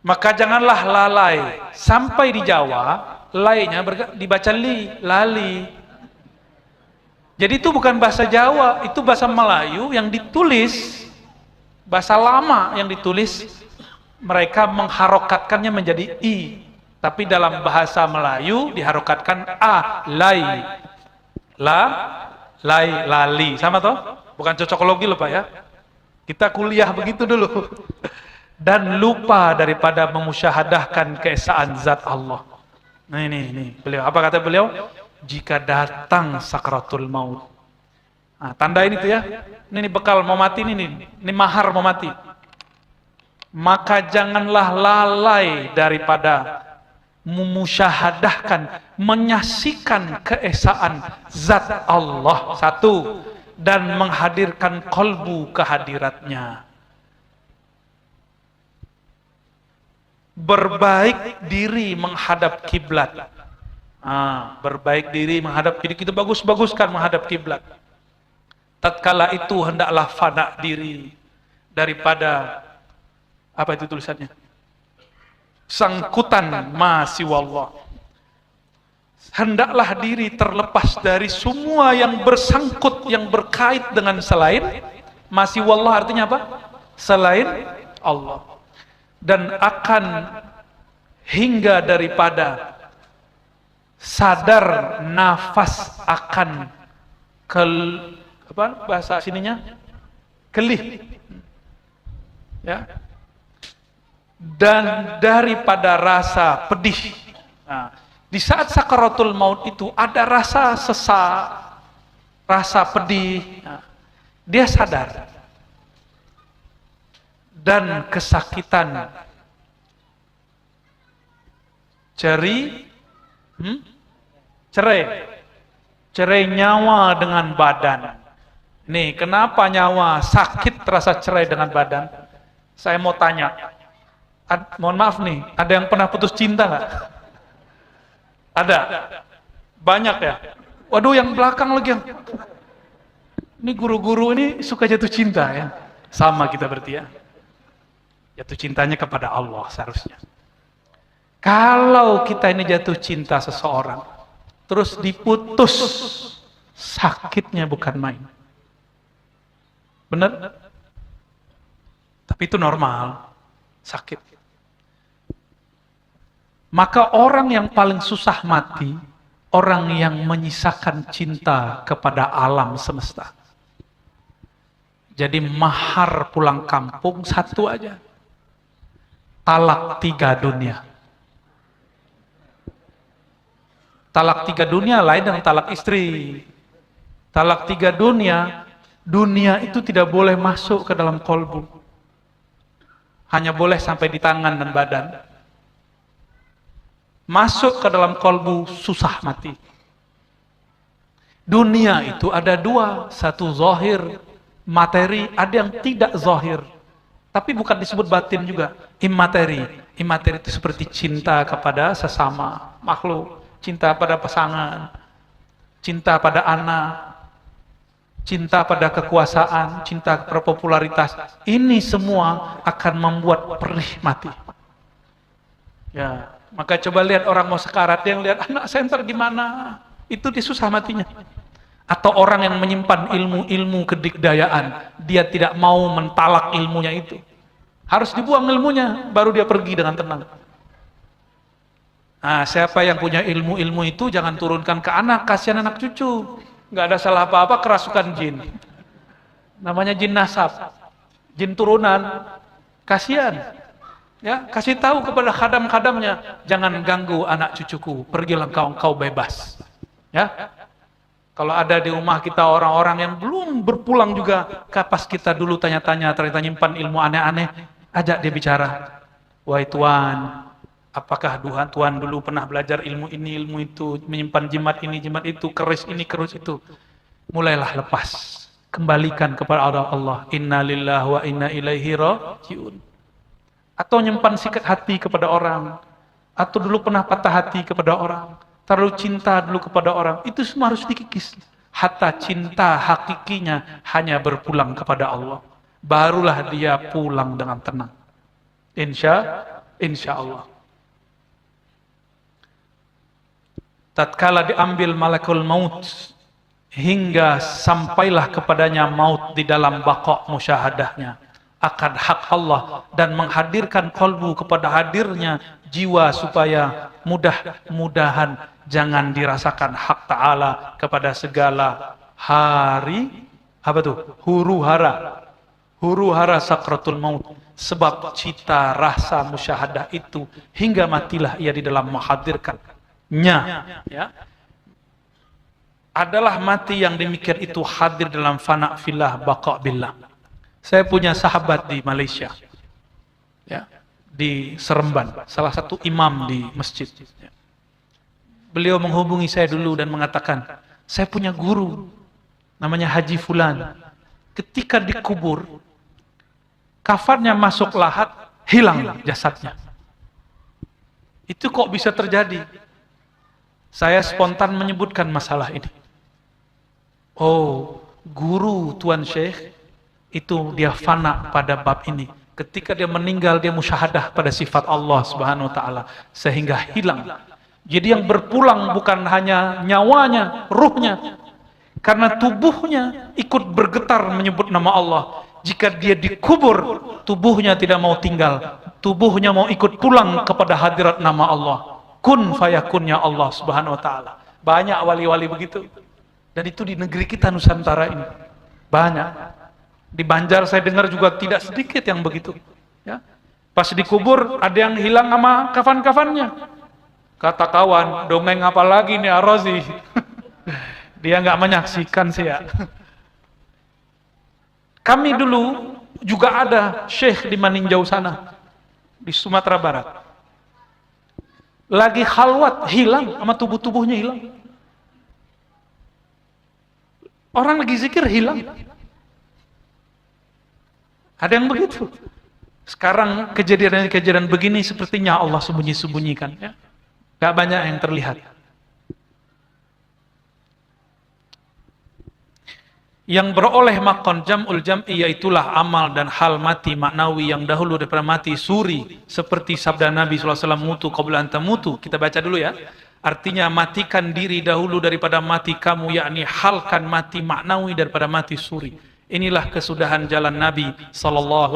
Speaker 1: Maka janganlah lalai sampai di Jawa, lainya dibaca lali. Jadi itu bukan bahasa Jawa, itu bahasa Melayu yang ditulis, bahasa lama yang ditulis, mereka mengharokatkannya menjadi i. Tapi dalam bahasa Melayu diharokatkan a, lai. Lali. Sama toh? Bukan cocokologi loh Pak ya. Kita kuliah begitu dulu. Dan lupa daripada memusyahadahkan keesaan zat Allah. Nah ini beliau. Apa kata beliau? Jika datang sakratul maut. Nah, tanda ini tuh ya. Ini bekal mau mati ini mahar mau mati. Maka janganlah lalai daripada memusyahadahkan, menyaksikan keesaan zat Allah. Satu, dan menghadirkan kolbu kehadiratnya. Berbaik diri menghadap kiblat. Berbaik diri menghadap kiblat, kita bagus-baguskan menghadap kiblat. Tatkala itu hendaklah fana diri daripada apa itu tulisannya? Sangkutan ma siwallah. Hendaklah diri terlepas dari semua yang bersangkut, yang berkait dengan selain ma siwallah, artinya apa? Selain Allah. Dan akan hingga daripada sadar nafas akan bahasa sininya kelih, ya, dan daripada rasa pedih. Nah, di saat sakaratul maut itu ada rasa sesak, rasa pedih. Nah, dia sadar. Dan kesakitan, cerai nyawa dengan badan. Nih, kenapa nyawa sakit terasa cerai dengan badan? Saya mau tanya, mohon maaf nih, ada yang pernah putus cinta nggak? Ada? Banyak ya? Waduh, yang belakang lagi yang... Ini guru-guru ini suka jatuh cinta ya? Sama kita berarti ya? Jatuh cintanya kepada Allah seharusnya. Kalau kita ini jatuh cinta seseorang, terus diputus, sakitnya bukan main. Benar? Tapi itu normal, sakit. Maka orang yang paling susah mati, orang yang menyisakan cinta kepada alam semesta. Jadi mahar pulang kampung satu aja. Talak 3 dunia. Talak 3 dunia lain dengan talak istri. Talak 3 dunia, dunia itu tidak boleh masuk ke dalam kolbu. Hanya boleh sampai di tangan dan badan. Masuk ke dalam kolbu susah mati. Dunia itu ada 2, satu zahir, materi, ada yang tidak zahir. Tapi bukan disebut batin juga, immateri. Immateri itu seperti cinta kepada sesama makhluk, cinta pada pasangan, cinta pada anak, cinta pada kekuasaan, cinta pada popularitas. Ini semua akan membuat perih mati. Ya, maka coba lihat orang mau sekarat, dia lihat anak center gimana, itu dia susah matinya. Atau orang yang menyimpan ilmu-ilmu kedikdayaan, dia tidak mau mentalak ilmunya itu. Harus dibuang ilmunya, baru dia pergi dengan tenang. Nah, siapa yang punya ilmu-ilmu itu jangan turunkan ke anak, kasihan anak cucu. Nggak ada salah apa-apa, kerasukan jin. Namanya jin nasab, jin turunan, kasihan. Ya, kasih tahu kepada khadam-khadamnya, jangan ganggu anak cucuku, pergilah engkau bebas. Ya. Kalau ada di rumah kita orang-orang yang belum berpulang juga, kapas kita dulu tanya-tanya, ternyata nyimpan ilmu aneh-aneh, ajak dia bicara. Wahai Tuan, apakah Tuhan dulu pernah belajar ilmu ini, ilmu itu, menyimpan jimat ini, jimat itu, keris ini, keris itu. Mulailah lepas, kembalikan kepada Allah. Inna lillahi wa inna ilaihi raji'un. Atau nyimpan sikat hati kepada orang, atau dulu pernah patah hati kepada orang, terlalu cinta dulu kepada orang, itu semua harus dikikis. Hatta cinta hakikinya hanya berpulang kepada Allah. Barulah dia pulang dengan tenang. Insya Allah. Tatkala diambil malakul maut, hingga sampailah kepadanya maut di dalam baqa' musyahadahnya, akan hak Allah dan menghadirkan kolbu kepada hadirnya jiwa supaya mudah-mudahan jangan dirasakan hak Ta'ala kepada segala hari huru-hara sakratul maut, sebab cita rasa musyahadah itu hingga matilah ia di dalam menghadirkannya, ya, adalah mati yang demikian itu hadir dalam fana fillah baqa billah. Saya punya sahabat di Malaysia, ya, di Seremban, salah satu imam di masjid. Beliau menghubungi saya dulu dan mengatakan, saya punya guru namanya Haji Fulan. Ketika dikubur, kafannya masuk lahat, hilang jasadnya. Itu kok bisa terjadi? Saya spontan menyebutkan masalah ini. Oh, guru Tuan Syekh itu dia fana pada bab ini. Ketika dia meninggal, dia musyahadah pada sifat Allah Subhanahu wa taala sehingga hilang. Jadi yang berpulang bukan hanya nyawanya, ruhnya. Karena tubuhnya ikut bergetar menyebut nama Allah. Jika dia dikubur, tubuhnya tidak mau tinggal. Tubuhnya mau ikut pulang kepada hadirat nama Allah. Kun fayakunnya Allah Subhanahu wa taala. Banyak wali-wali begitu. Dan itu di negeri kita Nusantara ini. Banyak. Di Banjar saya dengar juga tidak sedikit yang begitu. Ya. Pas dikubur ada yang hilang sama kafan-kafannya. Kata kawan, dongeng apa lagi nih Arozi? Dia nggak menyaksikan sih ya. Kami dulu juga ada syekh di Maninjau sana, di Sumatera Barat. Lagi khalwat, hilang, sama tubuh-tubuhnya hilang. Orang lagi zikir, hilang. Ada yang begitu. Sekarang kejadian-kejadian begini sepertinya Allah sembunyi-sembunyikan. Ya. Gak banyak yang terlihat. Yang beroleh makon jam'ul jam'i yaitulah amal dan hal mati maknawi yang dahulu daripada mati suri. Seperti sabda Nabi SAW, mutu qabla an tamutu. Kita baca dulu ya. Artinya matikan diri dahulu daripada mati kamu, yakni halkan mati maknawi daripada mati suri. Inilah kesudahan jalan Nabi SAW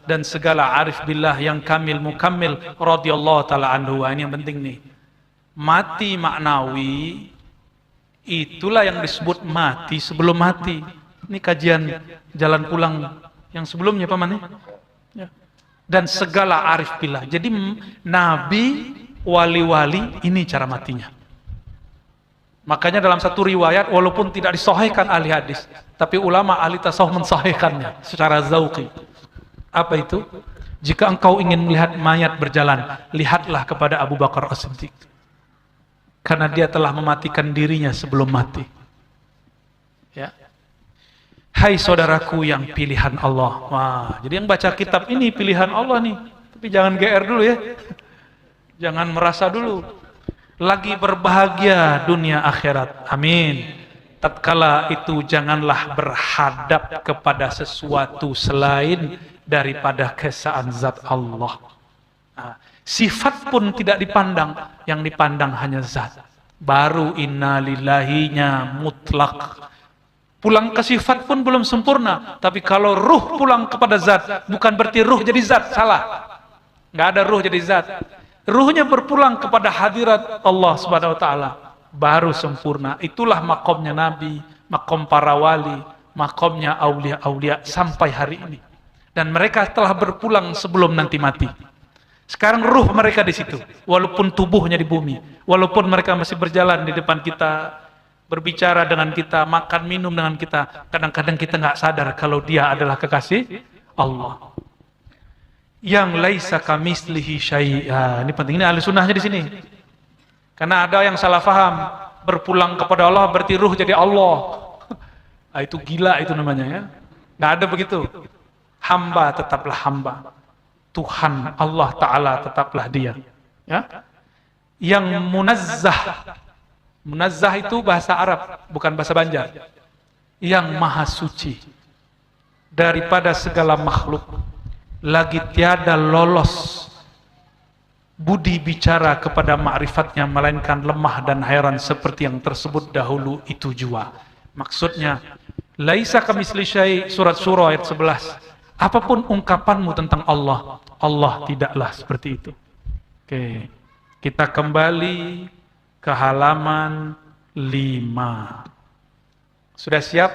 Speaker 1: dan segala arif billah yang kamil mukammil radhiyallahu ta'ala anhu. Ini yang penting nih. Mati maknawi itulah yang disebut mati sebelum mati. Ini kajian jalan pulang yang sebelumnya paman ya. Dan segala arif billah. Jadi Nabi, wali-wali, ini cara matinya. Makanya dalam satu riwayat, walaupun tidak disahihkan ahli hadis, tapi ulama ahli tasawuf mensahihkannya secara zauqi. Apa itu? Jika engkau ingin melihat mayat berjalan, lihatlah kepada Abu Bakar As-Siddiq. Karena dia telah mematikan dirinya sebelum mati. Ya. Hai saudaraku yang pilihan Allah. Wah, jadi yang baca kitab ini pilihan Allah nih. Tapi jangan GR dulu ya. Jangan merasa dulu. Lagi berbahagia dunia akhirat. Amin. Tatkala itu janganlah berhadap kepada sesuatu selain daripada keesaan zat Allah. Nah, sifat pun tidak dipandang, yang dipandang hanya zat. Baru innalillahinya mutlak. Pulang ke sifat pun belum sempurna, tapi kalau ruh pulang kepada zat, bukan berarti ruh jadi zat, salah. Nggak ada ruh jadi zat. Ruhnya berpulang kepada hadirat Allah Subhanahu wa taala, baru sempurna. Itulah makomnya Nabi, makom para wali, makomnya aulia-aulia sampai hari ini. Dan mereka telah berpulang sebelum nanti mati. Sekarang ruh mereka di situ, walaupun tubuhnya di bumi, walaupun mereka masih berjalan di depan kita, berbicara dengan kita, makan minum dengan kita. Kadang-kadang kita nggak sadar kalau dia adalah kekasih Allah. Yang laisa kamislihi syai'a. Ini penting, ini ahli sunnahnya di sini. Karena ada yang salah faham, berpulang kepada Allah berarti ruh jadi Allah. Nah, itu gila itu namanya ya. Nggak ada begitu. Hamba tetaplah hamba. Tuhan Allah Ta'ala tetaplah dia. Ya. Yang munazzah. Munazzah itu bahasa Arab, bukan bahasa Banjar. Yang maha suci daripada segala makhluk. Lagi tiada lolos budi bicara kepada ma'rifatnya, melainkan lemah dan heran seperti yang tersebut dahulu itu jua. Maksudnya, laisa kamisli syai', surat Syura ayat 11. Apapun ungkapanmu tentang Allah, Allah tidaklah seperti itu. Oke, kita kembali ke halaman 5. Sudah siap?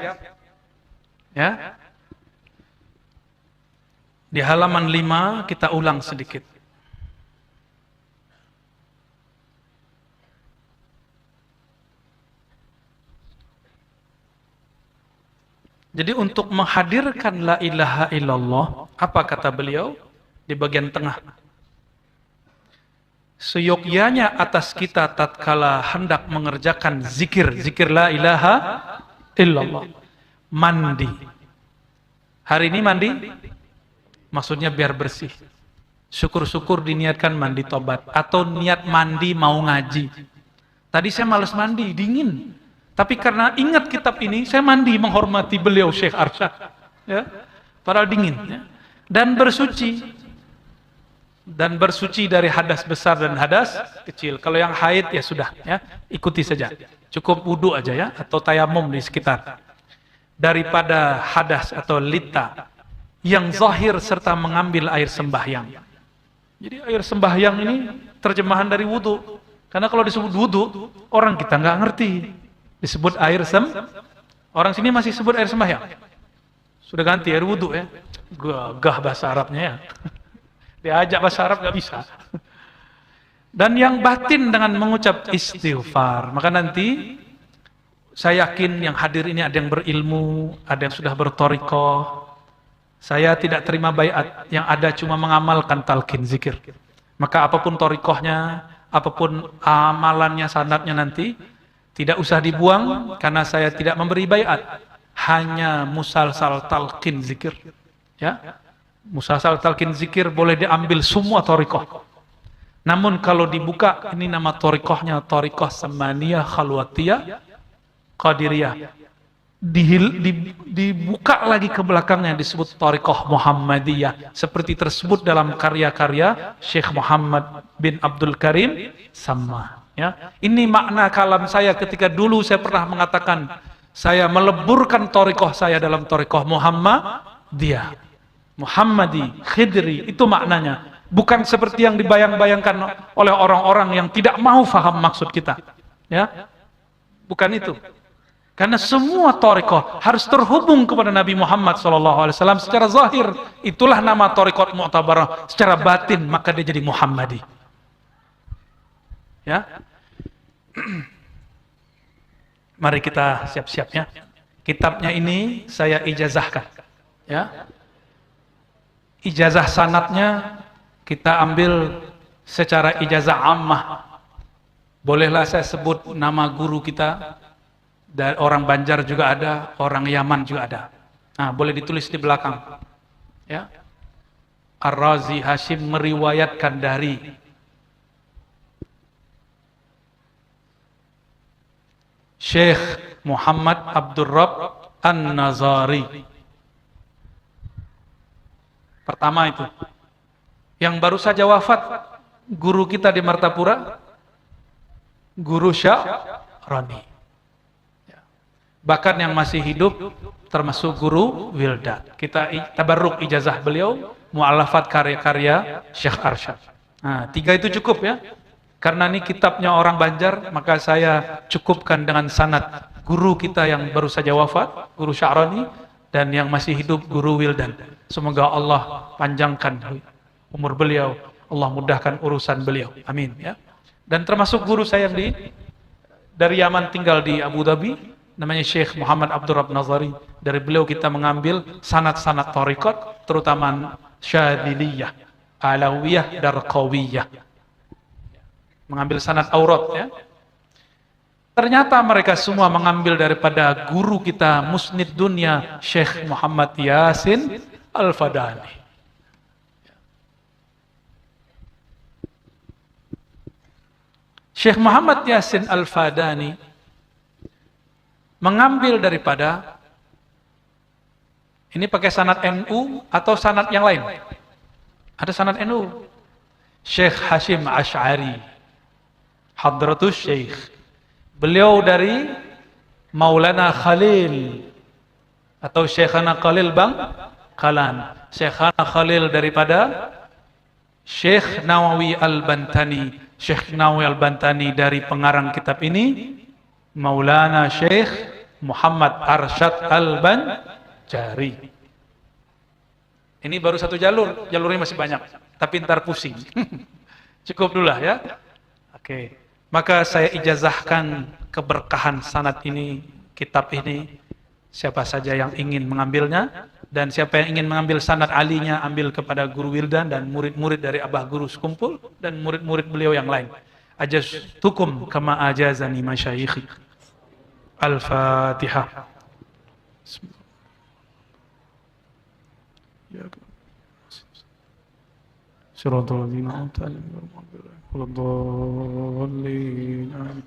Speaker 1: Ya? Di halaman 5 kita ulang sedikit. Jadi untuk menghadirkan la ilaha illallah, apa kata beliau? Di bagian tengah. Seyogyanya atas kita tatkala hendak mengerjakan zikir la ilaha illallah. Mandi. Hari ini mandi, maksudnya biar bersih. Syukur-syukur diniatkan mandi tobat. Atau niat mandi mau ngaji. Tadi saya malas mandi, dingin. Tapi karena ingat kitab ini, saya mandi menghormati beliau Syekh Arsyad. Ya, padahal dingin. Ya. Dan bersuci. Dan bersuci dari hadas besar dan hadas kecil. Kalau yang haid ya sudah, ya ikuti saja. Cukup wudu aja ya, atau tayamum di sekitar. Daripada hadas atau lita yang zahir serta mengambil air sembahyang. Jadi air sembahyang ini terjemahan dari wudu. Karena kalau disebut wudu, orang kita nggak ngerti. Disebut air orang sini masih sebut air sembahyang. Sudah ganti air wudu ya. Gagah bahasa Arabnya ya. Diajak bahasa Arab nggak bisa. Dan yang batin dengan mengucap istighfar. Maka nanti saya yakin yang hadir ini ada yang berilmu, ada yang sudah bertorikoh. Saya tidak terima baiat, yang ada cuma mengamalkan talqin zikir. Maka apapun torikohnya, apapun amalannya, sanadnya nanti, tidak usah dibuang, karena saya tidak memberi baiat. Hanya musalsal talqin zikir. Ya, musalsal talqin zikir boleh diambil semua torikoh. Namun kalau dibuka, ini nama torikohnya, torikoh samaniyah khalwatiyah, Qadiriyah. Dibuka lagi ke belakangnya disebut Thariqah Muhammadiyah, seperti tersebut dalam karya-karya Syekh Muhammad bin Abdul Karim sama. Ya, ini makna kalam saya ketika dulu saya pernah mengatakan saya meleburkan Thariqah saya dalam Thariqah Muhammadiyah, Muhammadi, Khidri, itu maknanya. Bukan seperti yang dibayang-bayangkan oleh orang-orang yang tidak mau faham maksud kita. Ya, bukan itu. Karena semua thariqah harus terhubung kepada Nabi Muhammad SAW secara zahir. Itulah nama thariqat mu'tabarah. Secara batin, maka dia jadi Muhammadi. Ya. Mari kita siap-siap ya. Kitabnya ini saya ijazahkan. Ya. Ijazah sanadnya kita ambil secara ijazah ammah. Bolehlah saya sebut nama guru kita. Dan orang Banjar juga ada, orang Yaman juga ada. Nah, boleh ditulis di belakang. Ya. Ar-Razi Hashim meriwayatkan dari Syekh Muhammad Abdul Rabb An-Nazari. Pertama itu. Yang baru saja wafat, guru kita di Martapura, Guru Sya'rani. Bahkan yang masih hidup termasuk Guru Wildan. Kita tabarruk ijazah beliau, mu'alafat karya-karya Syekh Arsyad. Nah, 3 itu cukup ya. Karena ini kitabnya orang Banjar, maka saya cukupkan dengan sanad guru kita yang baru saja wafat, Guru Sya'rani, dan yang masih hidup Guru Wildan. Semoga Allah panjangkan umur beliau, Allah mudahkan urusan beliau. Amin ya. Dan termasuk guru saya yang dari Yaman tinggal di Abu Dhabi, namanya Syekh Muhammad Abdul Rabb Nazari. Dari beliau kita mengambil sanad-sanad thariqat, terutama Syadziliyah, Alawiyah, Darqawiyah. Mengambil sanad aurat ya. Ternyata mereka semua mengambil daripada guru kita musnid dunia Syekh Muhammad Yasin Al-Fadani. Syekh Muhammad Yasin Al-Fadani mengambil daripada, ini pakai sanad NU atau sanad yang lain? Ada sanad NU. Syekh Hashim Asy'ari, Hadratus Syekh. Beliau dari Maulana Khalil atau Syekhana Khalil Bangkalan. Syekhana Khalil daripada Syekh Nawawi Al-Bantani. Syekh Nawawi Al-Bantani dari pengarang kitab ini Maulana Syekh Muhammad Arsyad Al-Banjari. Ini baru satu jalur, jalurnya masih banyak, tapi ntar pusing. Cukup dulu lah ya. Oke. Maka saya ijazahkan keberkahan sanad ini, kitab ini. Siapa saja yang ingin mengambilnya, dan siapa yang ingin mengambil sanad alinya, ambil kepada Guru Wildan dan murid-murid dari Abah Guru sekumpul dan murid-murid beliau yang lain. Ajaztukum kama ajazani masyayikhi. Al-Fatihah. Bismillah. Ya Siratal ladzina an'amta 'alaihim ghairil maghdubi 'alaihim waladdallin.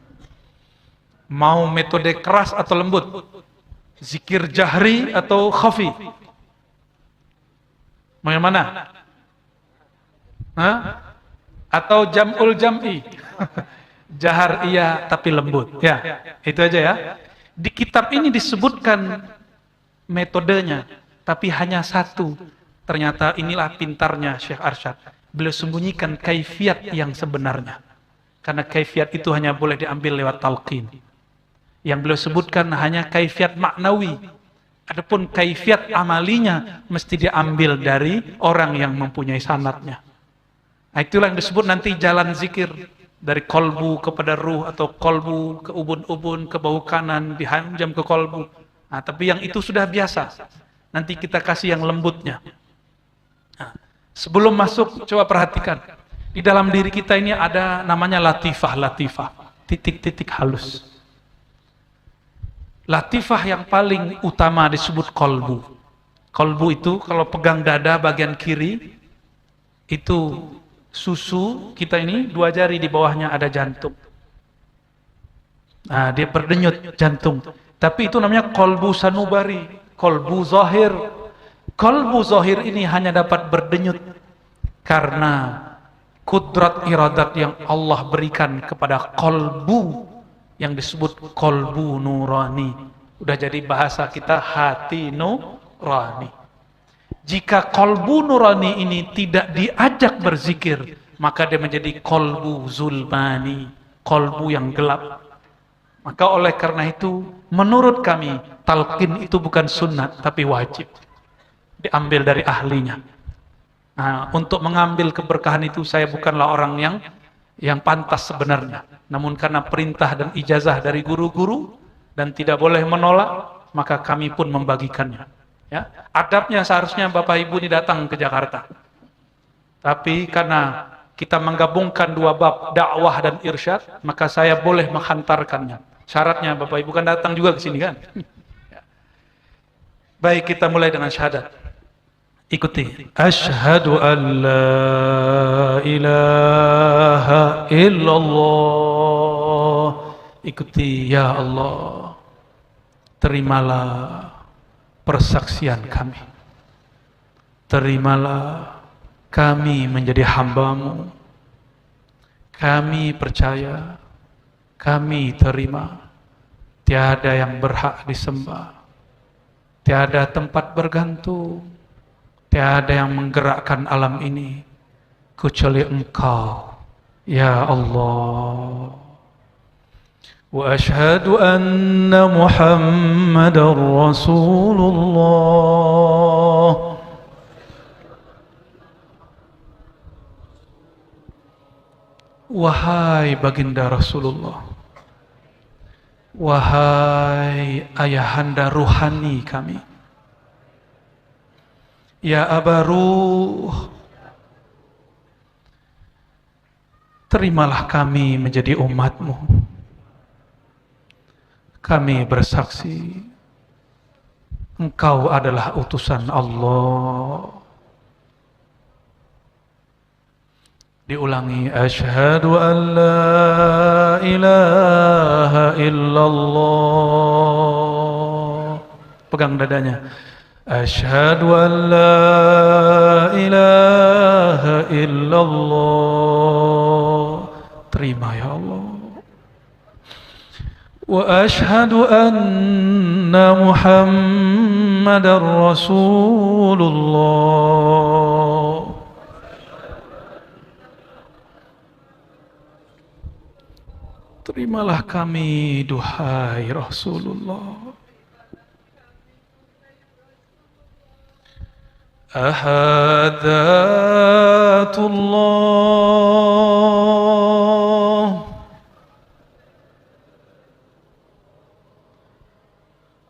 Speaker 1: Mau metode keras atau lembut? Zikir jahri atau khafi? Mau yang mana? Hah? Atau jam'ul jam'i? Jahar iya tapi lembut. Ya, itu aja ya. Di kitab ini disebutkan metodenya, tapi hanya satu. Ternyata inilah pintarnya Syekh Arsyad. Beliau sembunyikan kaifiat yang sebenarnya. Karena kaifiat itu hanya boleh diambil lewat talqin. Yang beliau sebutkan hanya kaifiat maknawi. Adapun kaifiat amalinya mesti diambil dari orang yang mempunyai sanadnya. Nah, itulah yang disebut nanti jalan zikir. Dari kolbu kepada ruh, atau kolbu ke ubun-ubun, ke bahu kanan, dihanjam ke kolbu. Nah, tapi yang itu sudah biasa. Nanti kita kasih yang lembutnya. Nah, sebelum masuk, coba perhatikan. Di dalam diri kita ini ada namanya latifah. Titik-titik halus. Latifah yang paling utama disebut kolbu. Kolbu itu kalau pegang dada bagian kiri, itu susu kita ini 2 jari di bawahnya ada jantung. Nah, dia berdenyut jantung. Tapi itu namanya kolbu sanubari, kolbu zahir. Kolbu zahir ini hanya dapat berdenyut karena kudrat iradat yang Allah berikan kepada kolbu yang disebut kolbu nurani. Udah jadi bahasa kita hati nurani. Jika kolbu nurani ini tidak diajak berzikir, maka dia menjadi kolbu zulmani, kolbu yang gelap. Maka oleh karena itu, menurut kami, talqin itu bukan sunnat, tapi wajib. Diambil dari ahlinya. Nah, untuk mengambil keberkahan itu, saya bukanlah orang yang pantas sebenarnya. Namun karena perintah dan ijazah dari guru-guru, dan tidak boleh menolak, maka kami pun membagikannya. Ya, adabnya seharusnya Bapak Ibu ini datang ke Jakarta. Tapi karena kita menggabungkan 2 bab, dakwah dan irsyad, maka saya boleh menghantarkannya. Syaratnya Bapak Ibu kan datang juga ke sini kan? Baik, kita mulai dengan syahadat. Ikuti. Asyhadu an la ilaha illallah. Ikuti, ya Allah. Terimalah persaksian kami. Terimalah kami menjadi hamba-Mu. Kami percaya, kami terima, tiada yang berhak disembah, tiada tempat bergantung, tiada yang menggerakkan alam ini kecuali Engkau, ya Allah. Wa asyhadu anna Muhammadar Rasulullah. Wahai baginda Rasulullah, wahai ayahanda ruhani kami, ya Abaruh, terimalah kami menjadi umat-Mu. Kami bersaksi, Engkau adalah utusan Allah. Diulangi, asyhadu an la ilaha illallah. Pegang dadanya. Asyhadu an la ilaha illallah. Terima ya Allah. Wa asyhadu anna Muhammadar Rasulullah. Terimalah kami, duhai Rasulullah. Ahadatullah,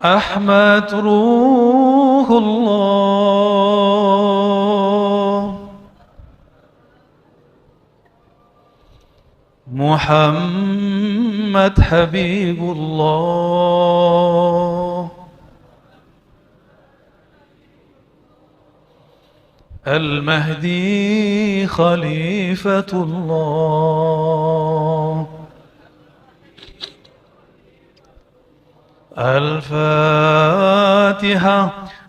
Speaker 1: Ahmad Ruhullah, Muhammad Habibullah, المهدي خليفة الله. الفاتحة.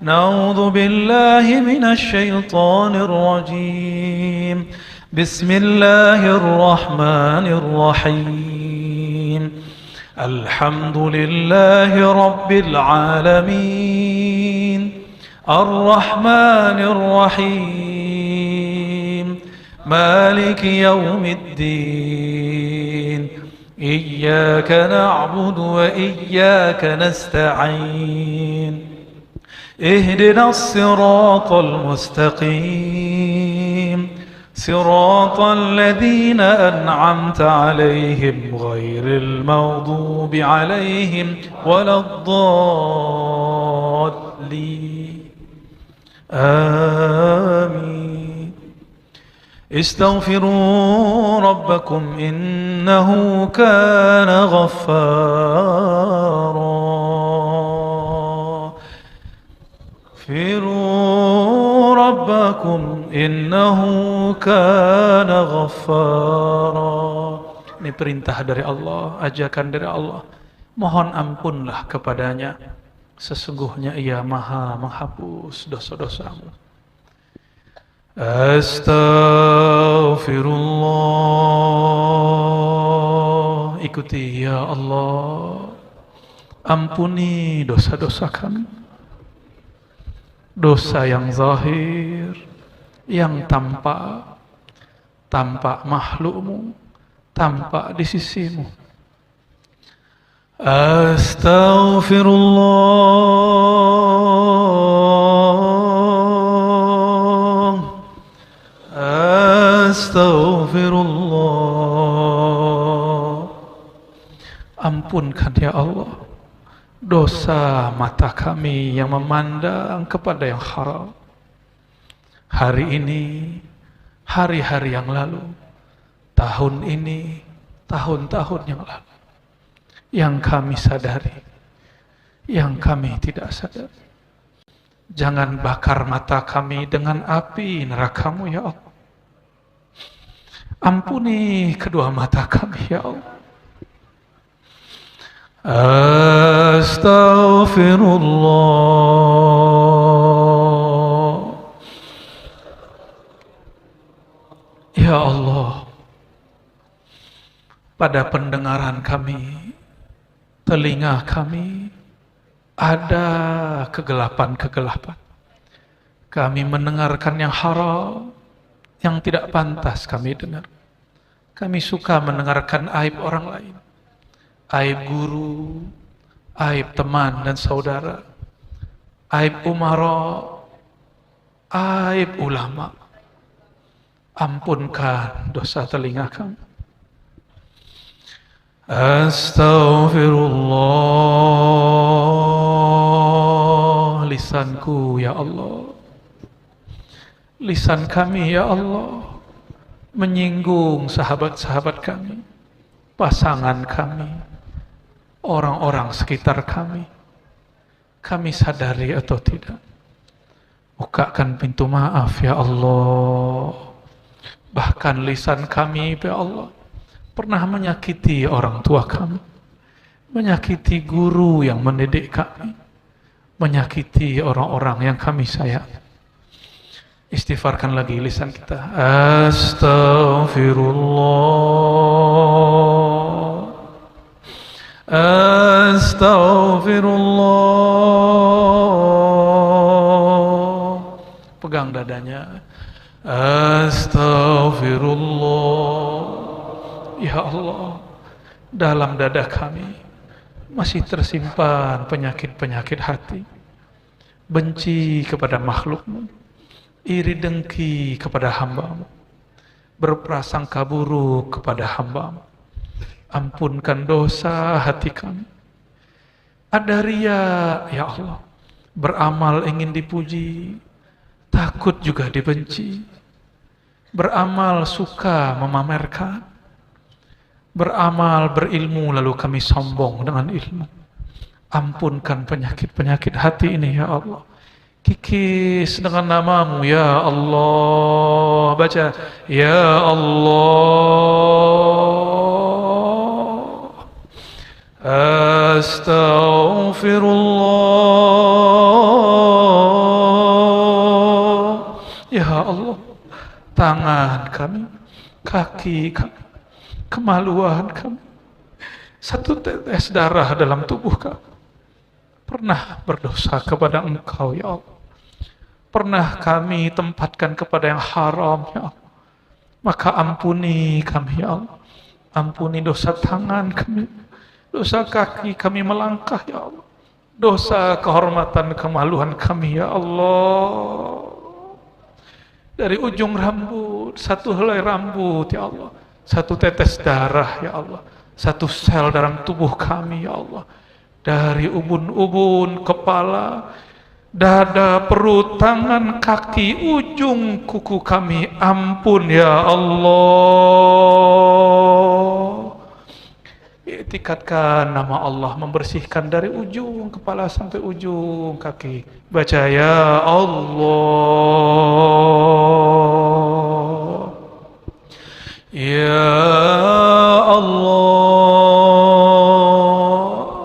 Speaker 1: نعوذ بالله من الشيطان الرجيم. بسم الله الرحمن الرحيم. الحمد لله رب العالمين الرحمن الرحيم مالك يوم الدين إياك نعبد وإياك نستعين اهدنا الصراط المستقيم صراط الذين أنعمت عليهم غير المغضوب عليهم ولا الضالين آمين. استغفروا ربكم إنه كان غفارا. استغفروا ربكم إنه كان غفارا. Ini perintah dari Allah, ajakan dari Allah. Mohon ampunlah kepadanya. Sesungguhnya ia maha menghapus dosa-dosamu. Astaghfirullah. Ikuti ya Allah. Ampuni dosa-dosa kami. Dosa yang zahir, yang tampak makhlukmu, tampak di sisimu. Astaghfirullah. Astaghfirullah. Ampunkan ya Allah dosa mata kami yang memandang kepada yang haram. Hari ini, hari-hari yang lalu, tahun ini, tahun-tahun yang lalu, yang kami sadari, yang kami tidak sadari. Jangan bakar mata kami dengan api neraka-Mu ya Allah. Ampuni kedua mata kami ya Allah. Astaghfirullah. Ya Allah, pada pendengaran kami, telinga kami, ada kegelapan-kegelapan. Kami mendengarkan yang haram, yang tidak pantas kami dengar. Kami suka mendengarkan aib orang lain. Aib guru, aib teman dan saudara, aib umara, aib ulama. Ampunkan dosa telinga kami. Astaghfirullah. Lisanku ya Allah, lisan kami ya Allah, menyinggung sahabat-sahabat kami, pasangan kami, orang-orang sekitar kami. Kami sadari atau tidak, bukakan pintu maaf ya Allah. Bahkan lisan kami ya Allah pernah menyakiti orang tua kami, menyakiti guru yang mendidik kami, menyakiti orang-orang yang kami sayang. Istighfarkan lagi lisan kita. Astaghfirullah. Astaghfirullah. Pegang dadanya. Astaghfirullah. Ya Allah, dalam dada kami masih tersimpan penyakit-penyakit hati. Benci kepada makhluk-Mu, iri dengki kepada hamba-Mu, berprasangka buruk kepada hamba-Mu. Ampunkan dosa hati kami. Ada ria, ya Allah, beramal ingin dipuji, takut juga dibenci. Beramal suka memamerkan, beramal berilmu lalu kami sombong dengan ilmu. Ampunkan penyakit-penyakit hati ini ya Allah. kikis dengan namamu ya Allah. Baca ya Allah, astaghfirullah. Ya Allah, tangan kami, kaki kami, kemaluan kami, satu tetes darah dalam tubuh kami pernah berdosa kepada Engkau ya Allah. Pernah kami tempatkan kepada yang haram ya Allah. Maka ampuni kami ya Allah. Ampuni dosa tangan kami, dosa kaki kami melangkah ya Allah, dosa kehormatan kemaluan kami ya Allah. Dari ujung rambut, satu helai rambut ya Allah, satu tetes darah ya Allah, satu sel dalam tubuh kami ya Allah, dari ubun-ubun kepala, dada, perut, tangan, kaki, ujung kuku kami, ampun ya Allah. I'tikadkan nama Allah membersihkan dari ujung kepala sampai ujung kaki. Baca ya Allah, ya Allah.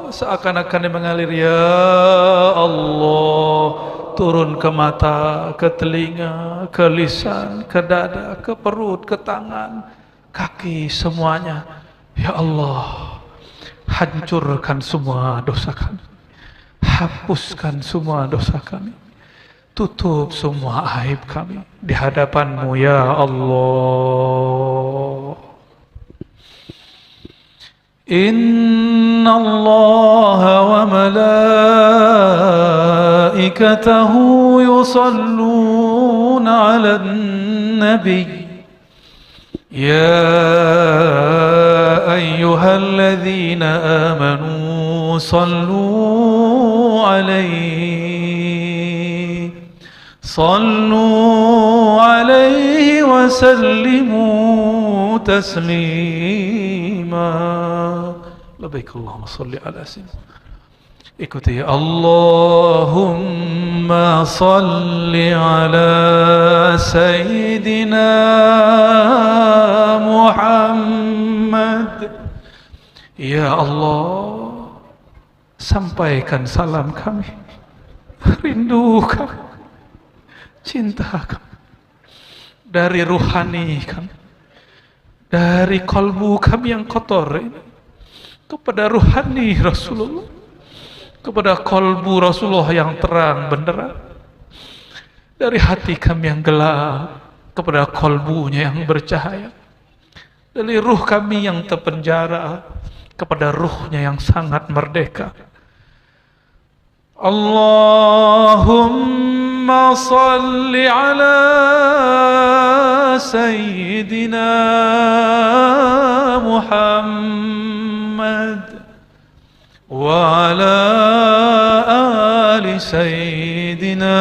Speaker 1: Seakan-akan mengalir ya Allah, turun ke mata, ke telinga, ke lisan, ke dada, ke perut, ke tangan, kaki, semuanya. Ya Allah, hancurkan semua dosa kami, hapuskan semua dosa kami, tutup semua aib kami di hadapan-Mu ya Allah. Inna Allah wa malaikatahu yusalluna ala nabi ya ayyuhalladzina amanu sallu alaihi wa sallimu taslima. Labbaik Allahumma salli ala sayyidina. Ikuti Allahumma salli ala sayyidina Muhammad. Ya Allah, sampaikan salam kami, rindu kami, cinta kami dari ruhani kami, dari kalbu kami yang kotor ini kepada ruhani Rasulullah, kepada kalbu Rasulullah yang terang benderang, dari hati kami yang gelap kepada kalbunya yang bercahaya, dari ruh kami yang terpenjara kepada ruhnya yang sangat merdeka. Allahumma salli ala sayyidina Muhammad wa ala ali sayyidina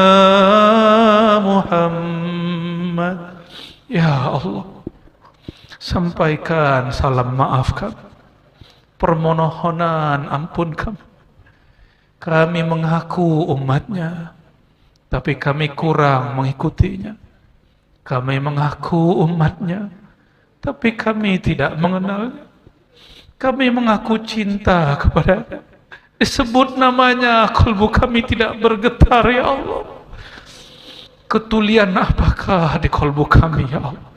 Speaker 1: Muhammad. Ya Allah, sampaikan salam maaf kami, permohonan ampun kami. Kami mengaku umatnya, tapi kami kurang mengikutinya. Kami mengaku umatnya, tapi kami tidak mengenalnya. Kami mengaku cinta kepada, disebut namanya, kalbu kami tidak bergetar ya Allah. Ketulian apakah di kalbu kami ya Allah?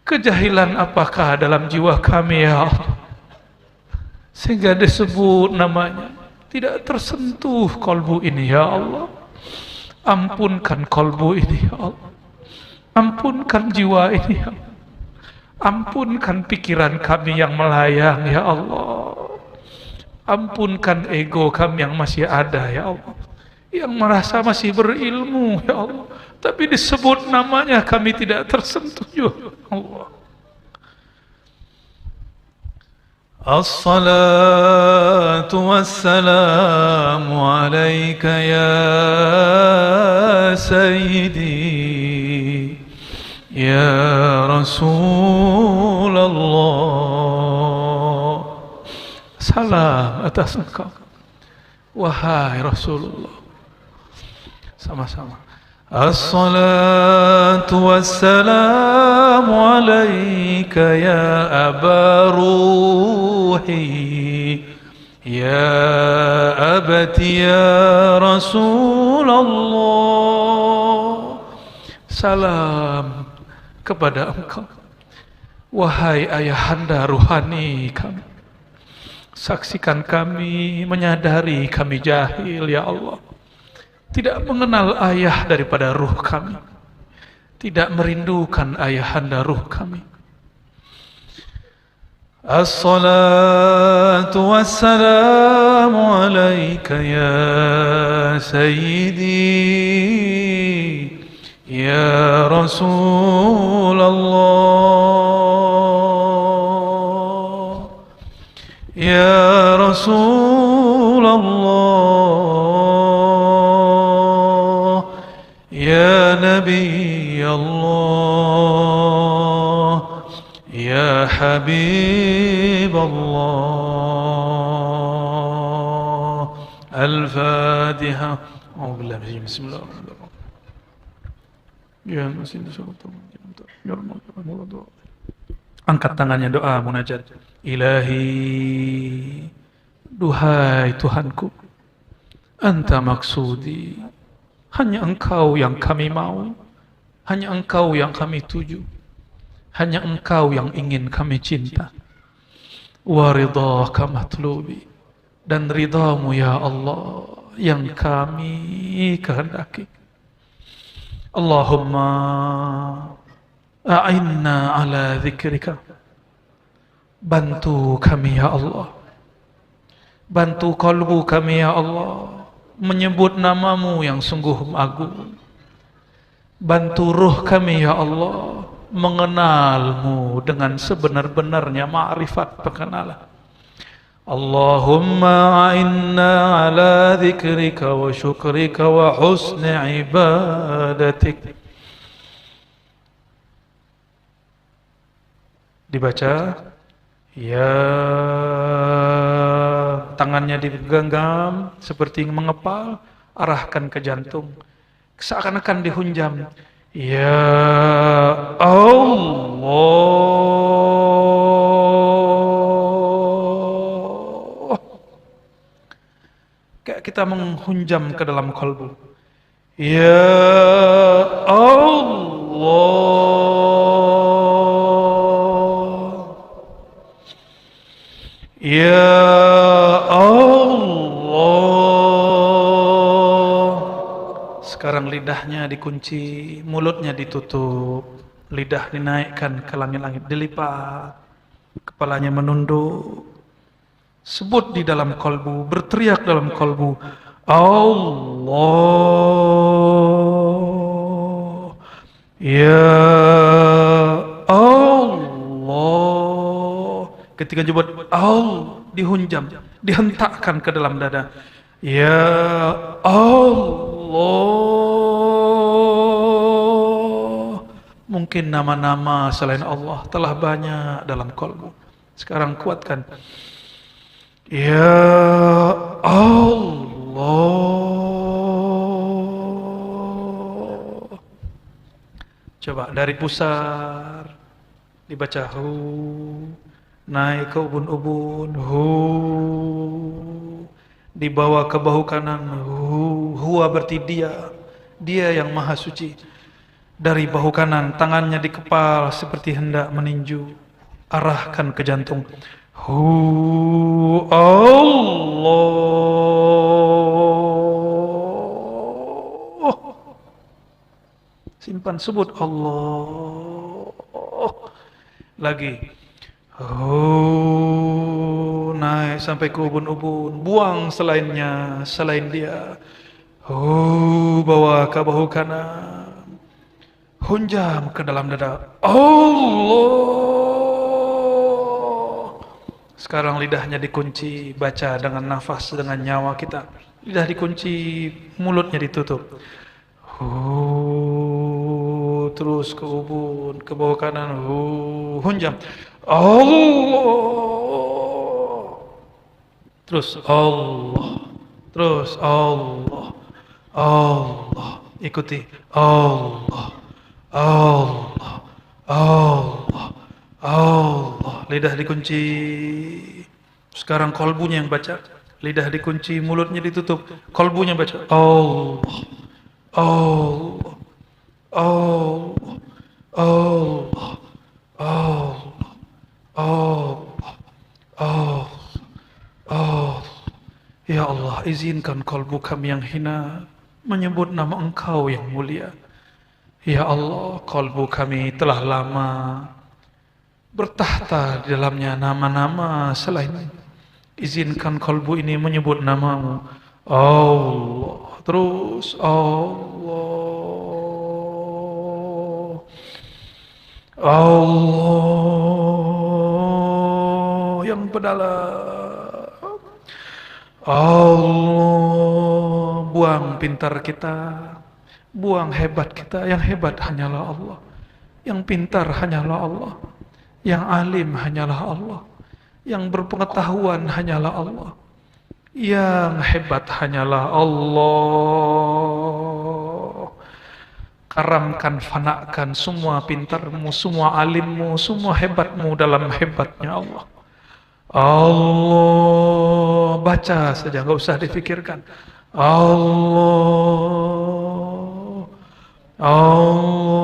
Speaker 1: Kejahilan apakah dalam jiwa kami ya Allah? Sehingga disebut namanya tidak tersentuh kalbu ini ya Allah. Ampunkan kalbu ini ya Allah. Ampunkan jiwa ini ya Allah. Ampunkan pikiran kami yang melayang ya Allah. Ampunkan ego kami yang masih ada ya Allah, yang merasa masih berilmu ya Allah, tapi disebut namanya kami tidak tersentuh ya Allah. As-salatu wassalamu alaika ya sayyidi ya Rasulullah. Salam atas engkau wahai Rasulullah. Sama-sama. As-salatu wassalamu alaika ya Aba Ruhi, ya abati ya Rasulullah. Salam kepada engkau, wahai ayahanda ruhani kami. Saksikan kami menyadari kami jahil ya Allah, tidak mengenal ayah daripada ruh kami, tidak merindukan ayahanda ruh kami. As-salatu wassalamu alaika ya Sayyidi ya Rasulullah, ya Rasulullah, ya Nabi Allah, ya Habib Allah. Al-Fatiha. Bismillahirrahmanirrahim. Angkat tangannya, doa munajat. Ilahi, duhai Tuhanku, Anta maksudi, hanya Engkau yang kami mau, hanya Engkau yang kami tuju, hanya Engkau yang ingin kami cinta. Wa ridhaka matlubi, dan ridhamu ya Allah yang kami kehendaki. Allahumma a'inna ala dzikrika, bantu kami ya Allah, bantu kalbu kami ya Allah menyebut namamu yang sungguh agung. Bantu ruh kami ya Allah mengenalmu dengan sebenar-benarnya ma'rifat pengenalan. Allahumma a'inna ala dzikrika wa syukrika wa husni ibadatik. Dibaca, ya, tangannya digenggam seperti mengepal, arahkan ke jantung, seakan-akan dihunjam. Ya Allah, kayak kita menghunjam ke dalam kalbu. Ya Allah, ya Allah. Sekarang lidahnya dikunci, mulutnya ditutup, lidah dinaikkan ke langit-langit, dilipat, kepalanya menunduk. Sebut di dalam kalbu, berteriak dalam kalbu, Allah, ya Allah. Ketika nyebut Allah, dihunjam, dihentakkan ke dalam dada. Ya Allah. Mungkin nama-nama selain Allah telah banyak dalam kalbu. Sekarang kuatkan. Ya Allah. Coba dari pusar dibaca hu, naik ke ubun-ubun hu, dibawa ke bahu kanan hu, huwa berarti dia, dia yang maha suci. Dari bahu kanan, tangannya di kepal seperti hendak meninju, arahkan ke jantung. Hu Allah. Simpan, sebut Allah. Lagi. Hu, naik sampai ke ubun-ubun, buang selainnya, selain dia. Hu, bawa ke bahu kanan. Hunjam ke dalam dada. Allah. Sekarang lidahnya dikunci, baca dengan nafas, dengan nyawa kita. Lidah dikunci, mulutnya ditutup. Terus ke ubun, ke bawah kanan. Hunjam. Allah. Terus Allah. Terus Allah. Allah. Ikuti. Allah. Allah. Allah. Allah. Lidah dikunci. Sekarang kolbunya yang baca. Lidah dikunci, mulutnya ditutup. Kolbunya baca. Allah. Allah. Allah. Allah. Allah. Allah. Allah. Allah. Ya Allah, izinkan kolbu kami yang hina menyebut nama Engkau yang mulia. Ya Allah, kolbu kami telah lama bertahta di dalamnya nama-nama selain. Izinkan kolbu ini menyebut namamu. Allah. Terus Allah. Allah yang berdalam. Allah, buang pintar kita, buang hebat kita. Yang hebat hanyalah Allah, yang pintar hanyalah Allah, yang alim hanyalah Allah, yang berpengetahuan hanyalah Allah, yang hebat hanyalah Allah. Karamkan, fanakan semua pintarmu, semua alimmu, semua hebatmu dalam hebatnya Allah. Allah, baca saja, nggak usah difikirkan. Allah, Allah,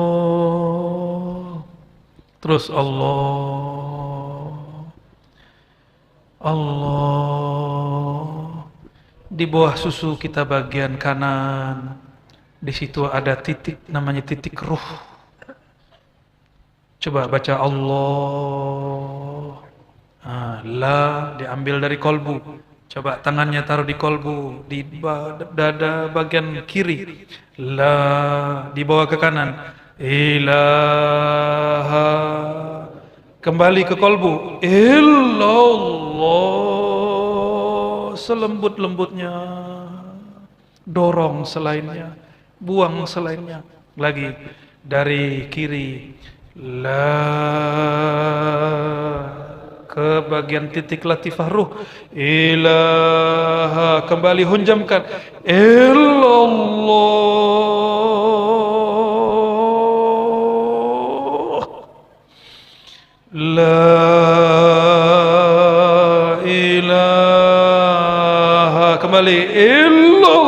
Speaker 1: terus Allah, Allah. Di bawah susu kita bagian kanan, di situ ada titik, namanya titik ruh. Coba baca Allah. La diambil dari kolbu. Coba tangannya taruh di kolbu, di dada bagian kiri. La dibawa ke kanan. Ilaha kembali ke kolbu. Illallah selembut-lembutnya. Dorong selainnya, buang selainnya. Lagi dari kiri. La ke bagian titik latifah ruh. Ilaha kembali hunjamkan. Illallah. La ilaha kembali. Illallah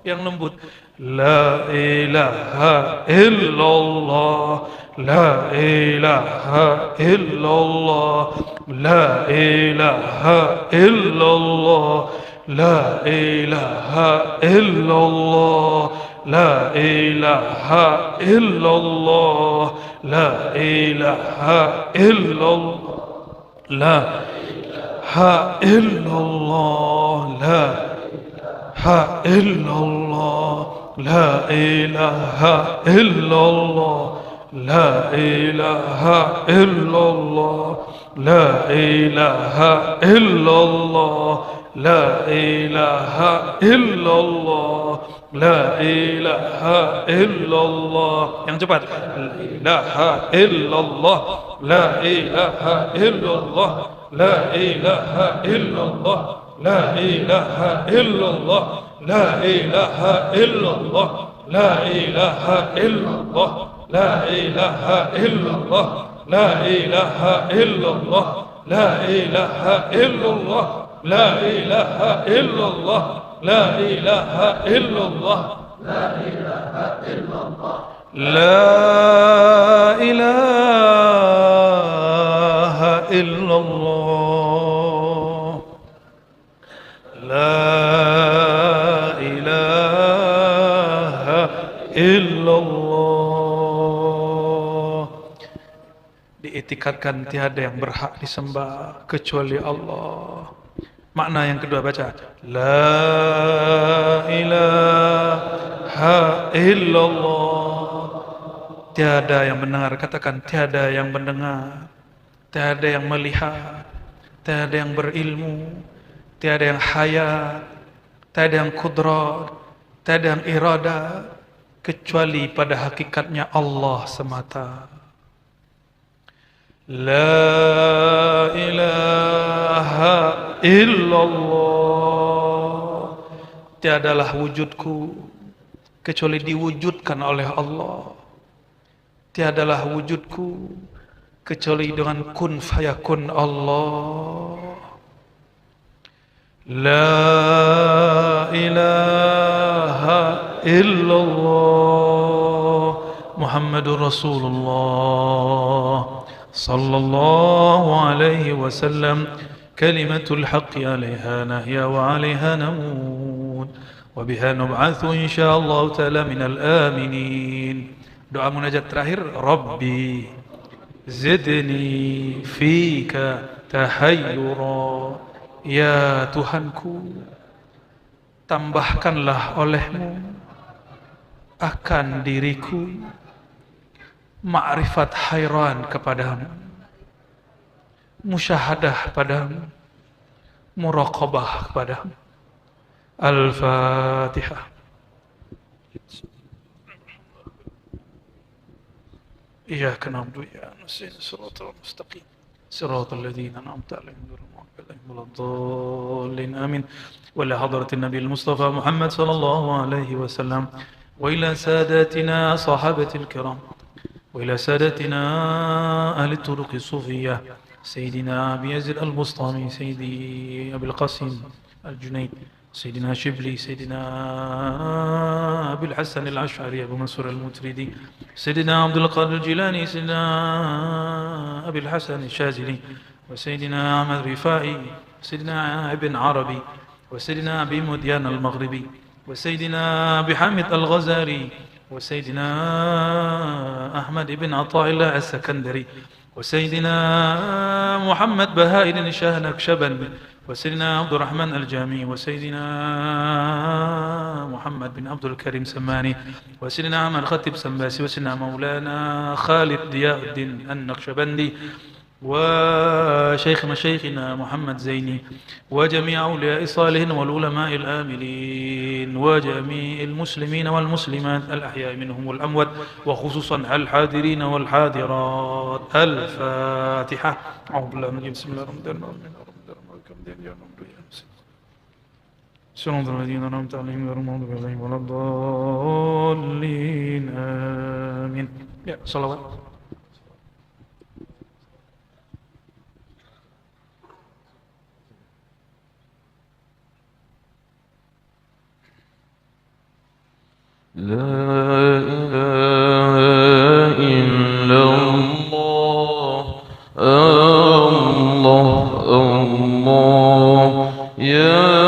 Speaker 1: yang lembut. La ilaha illallah. La ilaha illallah. La ilaha illallah. La ilaha illallah. La ilaha illallah. La ilaha illallah. La ilaha illallah. La ilaha illallah. La ilaha illallah. La ilaha illallah. La ilaha illallah. La ilaha illallah. La ilaha illallah. Yang cepat. La ilaha illallah. La ilaha illallah. La ilaha illallah. La ilaha illallah. La ilaha illallah. La ilaha illallah. La ilaha illallah. La ilaha illallah. La ilaha illallah. La ilaha illallah. La ilaha illallah. La ilaha illallah. La ilaha illallah. La ilaha illallah. Diitikadkan tiada yang berhak disembah kecuali Allah. Makna yang kedua baca. La ilaha illallah. Tiada yang mendengar, katakan tiada yang mendengar, tiada yang melihat, tiada yang berilmu, tiada yang hayat, tiada yang kudrat, tiada yang irada, kecuali pada hakikatnya Allah semata. La ilaha illallah. tiadalah wujudku kecuali diwujudkan oleh Allah. Tiadalah wujudku kecuali dengan kun fayakun Allah. La ilaha illallah Muhammadur Rasulullah sallallahu alaihi wasallam. Kalimatul haqqi 'alaiha nahya wa 'alaiha namut wa biha nub'atsu insyaallah ta'ala minal aminin. Doa munajat terakhir, Rabbi zidni fika tahayyura. Ya Tuhanku, tambahkanlah olehmu akan diriku ma'rifat hairan kepadamu, musyahadah padamu, muraqabah kepadamu. Al-Fatihah. Iyyaka na'budu wa iyyaka nasta'in shiratal mustaqim shiratal ladzina an'amta 'alaihim ghairil maghdubi 'alaihim waladdallin. Amin. Wa ila hadratin nabiyil mustafa Muhammad sallallahu alaihi wasallam wa ila sadatina sahabatil kiram wa ila sadatina ahli turuq as-sufiyyah sayyidina Abi Yazid al-Bustami, sayyidi Abil Qasim al-Junayd, سيدنا شبلي، سيدنا أبي الحسن الأشعري، أبو منصور المتريدي، سيدنا عبد القادر الجيلاني، سيدنا أبي الحسن الشاذلي، وسيدنا أحمد رفاعي، سيدنا ابن عربي، وسيدنا أبي مديان المغربي، وسيدنا أبي حامد الغزالي، وسيدنا أحمد بن عطاء الله السكندري، وسيدنا محمد بهائر شاه نكشبند، وسيدنا عبد الرحمن الجامي، وسيدنا محمد بن عبد الكريم سماني، وسيدنا عمر خطيب سمباسي، وسيدنا مولانا خالد ضياء الدين النقشبندي، وشيخ مشايخنا محمد زيني، وجميع أولياء الصالحين والعلماء الآملين، وجميع المسلمين والمسلمات الأحياء منهم والأموات، وخصوصا الحاضرين والحاضرات. الفاتحة. أعوذ بالله من بسم الله الرحمن الرحيم. صراط الذين أنعمت عليهم غير المغضوب عليهم ولا الضالين. آمين. Ya, salawat.
Speaker 2: La ilaha illallah, Allah Allah, ya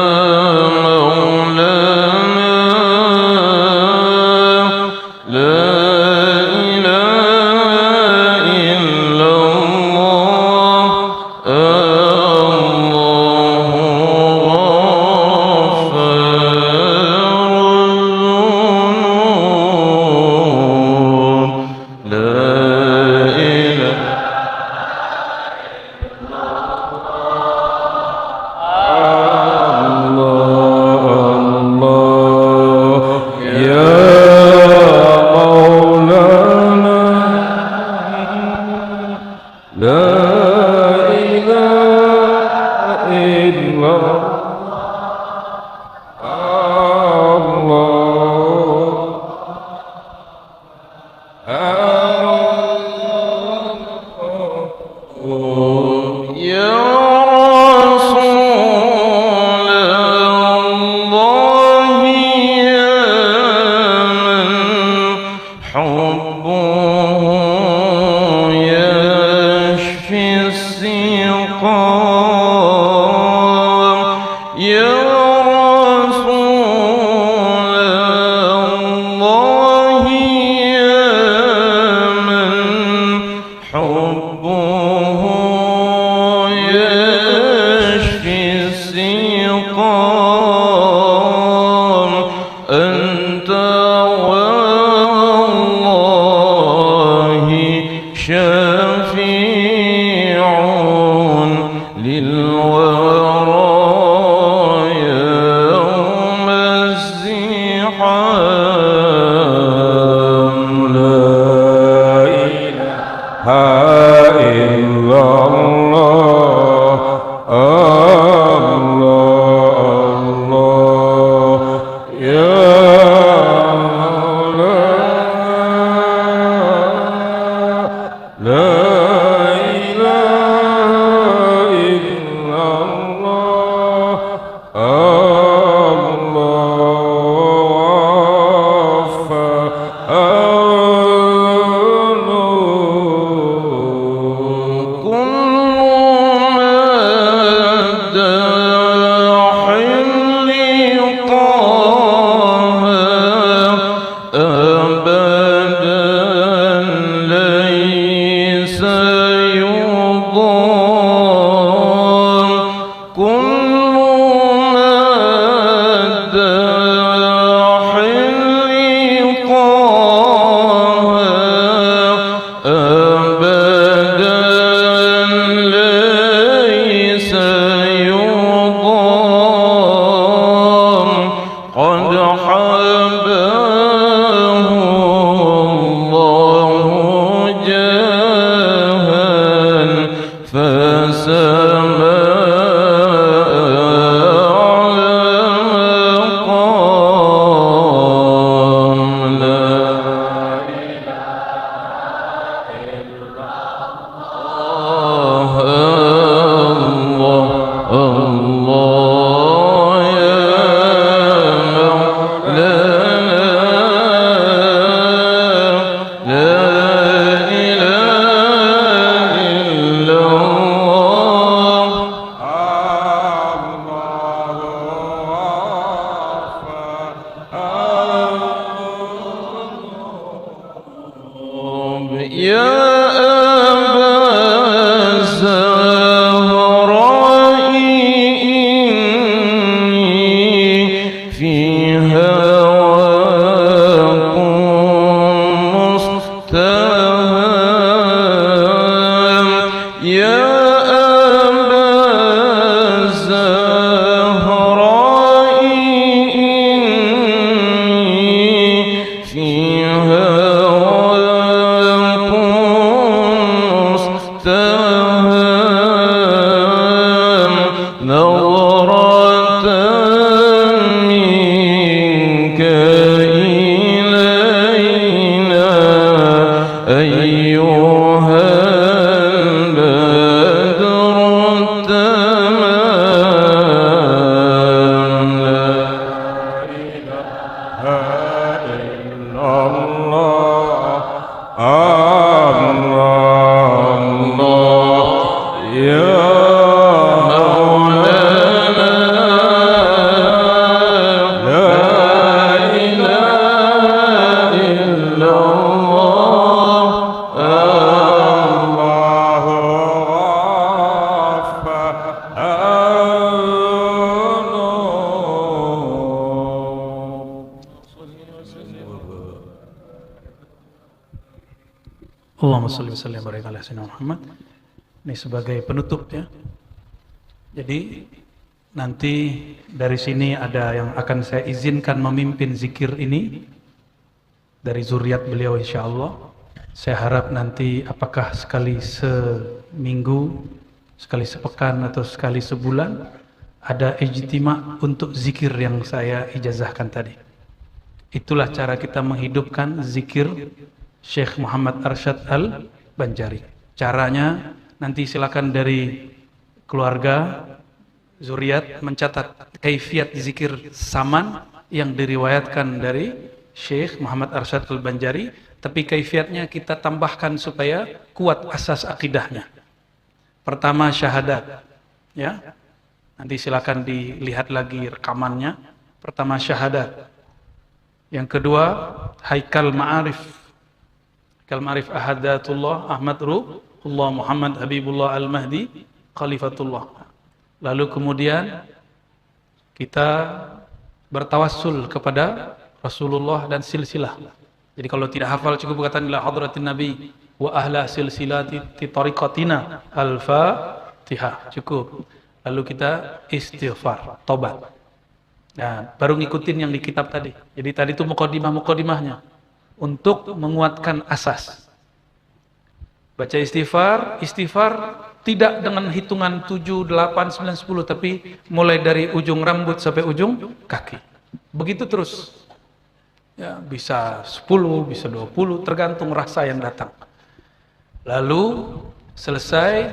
Speaker 1: Allahumma sholli wa sallim wa barik ala sayyidina Muhammad. Ini sebagai penutup ya. Jadi nanti dari sini ada yang akan saya izinkan memimpin zikir ini dari zuriat beliau insyaallah. Saya harap nanti apakah sekali seminggu, sekali sepekan atau sekali sebulan ada ijtima untuk zikir yang saya ijazahkan tadi. Itulah cara kita menghidupkan zikir Syekh Muhammad Arsyad Al-Banjari. Caranya nanti silakan dari keluarga zuriat mencatat kaifiat zikir saman yang diriwayatkan dari Syekh Muhammad Arsyad Al-Banjari, tapi kaifiatnya kita tambahkan supaya kuat asas akidahnya. Pertama syahadat, ya. Nanti silakan dilihat lagi rekamannya. Pertama syahadat. Yang kedua haikal ma'arif. Haikal ma'arif ahadatullah Ahmad Ruhullah Muhammad Habibullah Al-Mahdi Khalifatullah. Lalu kemudian kita bertawassul kepada Rasulullah dan silsilah. Jadi kalau tidak hafal cukup berkata ila hadratin Nabi wa ahla silsilati tariqatina al-Fatihah. Cukup. Lalu kita istighfar, tobat. Nah, baru ngikutin yang di kitab tadi. Jadi tadi itu mukadimah-mukadimahnya untuk menguatkan asas. Baca istighfar tidak dengan hitungan 7, 8, 9, 10, tapi mulai dari ujung rambut sampai ujung kaki. Begitu terus. Ya, bisa 10, bisa 20, tergantung rasa yang datang. Lalu selesai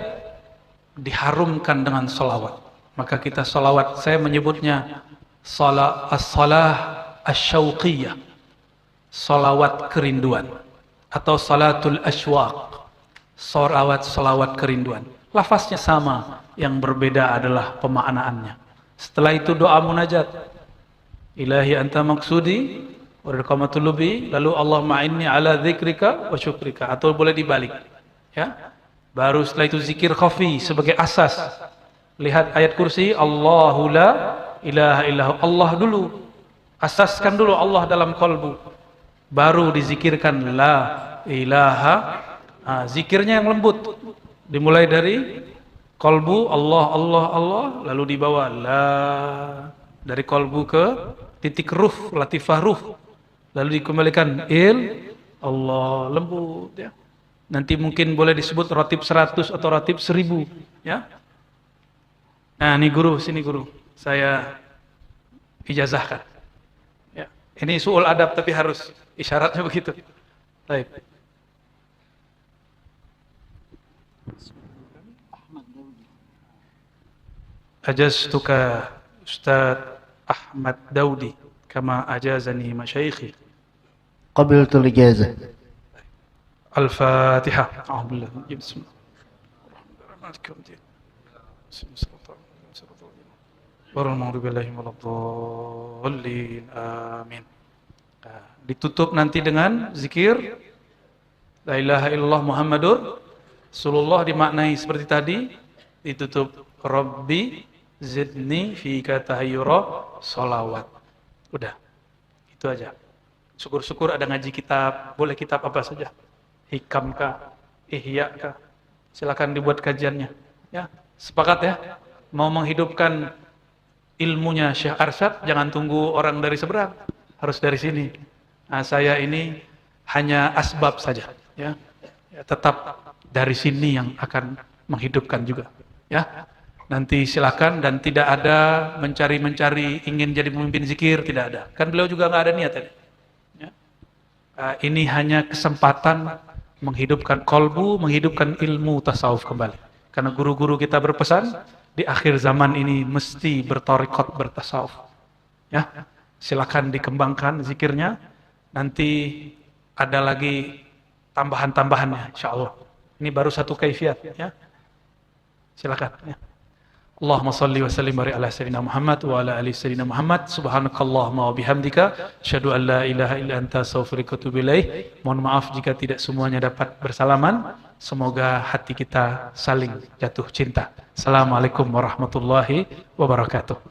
Speaker 1: diharumkan dengan sholawat. Maka kita sholawat, saya menyebutnya as-salah asy-syauqiyah. Sholawat kerinduan atau salatul asywaq. Salawat kerinduan. Lafaznya sama, yang berbeda adalah pemaknaannya. Setelah itu doa munajat. Ilahi anta maksudi wa riqamatul lubi, lalu Allahumma inni ala dzikrika wa syukrika, atau boleh dibalik. Ya. Baru setelah itu zikir khafi sebagai asas. Lihat ayat kursi, Allahu la ilaha illahu, Allah dulu. Asaskan dulu Allah dalam kalbu. Baru dizikirkan la ilaha. Zikirnya yang lembut. Dimulai dari kalbu Allah Allah Allah, lalu dibawa la dari kalbu ke titik ruh, latifah ruh. Lalu dikembalikan Allah, lembut ya. Nanti mungkin boleh disebut ratib 100 atau ratib 1000 Ya. Nah, ini guru, sini guru. Saya ijazahkan. Ya. Ini su'ul adab tapi harus isyaratnya begitu. Baik. Ajaztuka Ustaz Ahmad Daudi kama ajazani masyaikhi.
Speaker 3: qabiltul ijazah.
Speaker 1: Al-Fatihah. A'udzubillahi bismillahirrahmanirrahim. Amin. Nah, ditutup nanti dengan zikir La ilaha illallah Muhammadur Rasulullah, dimaknai seperti tadi, ditutup Rabbi zidni fika tahayyura sholawat. Udah, itu aja. Syukur-syukur ada ngaji kitab, boleh kitab apa saja, hikam kah, ihya kah, silakan dibuat kajiannya. Ya, sepakat ya. Mau menghidupkan ilmunya Syekh Arsyad, jangan tunggu orang dari seberang, harus dari sini. Nah, saya ini hanya asbab saja, ya. Ya, tetap dari sini yang akan menghidupkan juga, ya. Nanti silakan, dan tidak ada mencari-mencari ingin jadi pemimpin zikir, tidak ada. Kan beliau juga nggak ada niat tadi. Ya. Ini hanya kesempatan menghidupkan kolbu, menghidupkan ilmu tasawuf kembali. Karena guru-guru kita berpesan, di akhir zaman ini mesti bertorikot, bertasawuf. Ya, silakan dikembangkan zikirnya. Nanti ada lagi tambahan-tambahannya, insya Allah. Ini baru satu kaifiat, ya. Silakan. Ya. Allahumma salli wa sallim ala sayyidina Muhammad wa ala ali sayyidina Muhammad. Subhanakallahumma wa bihamdika asyhadu an la ilaha illa anta astaghfiruka wa atubu ilaik. Mohon maaf jika tidak semuanya dapat bersalaman. Semoga hati kita saling jatuh cinta. Assalamualaikum warahmatullahi wabarakatuh.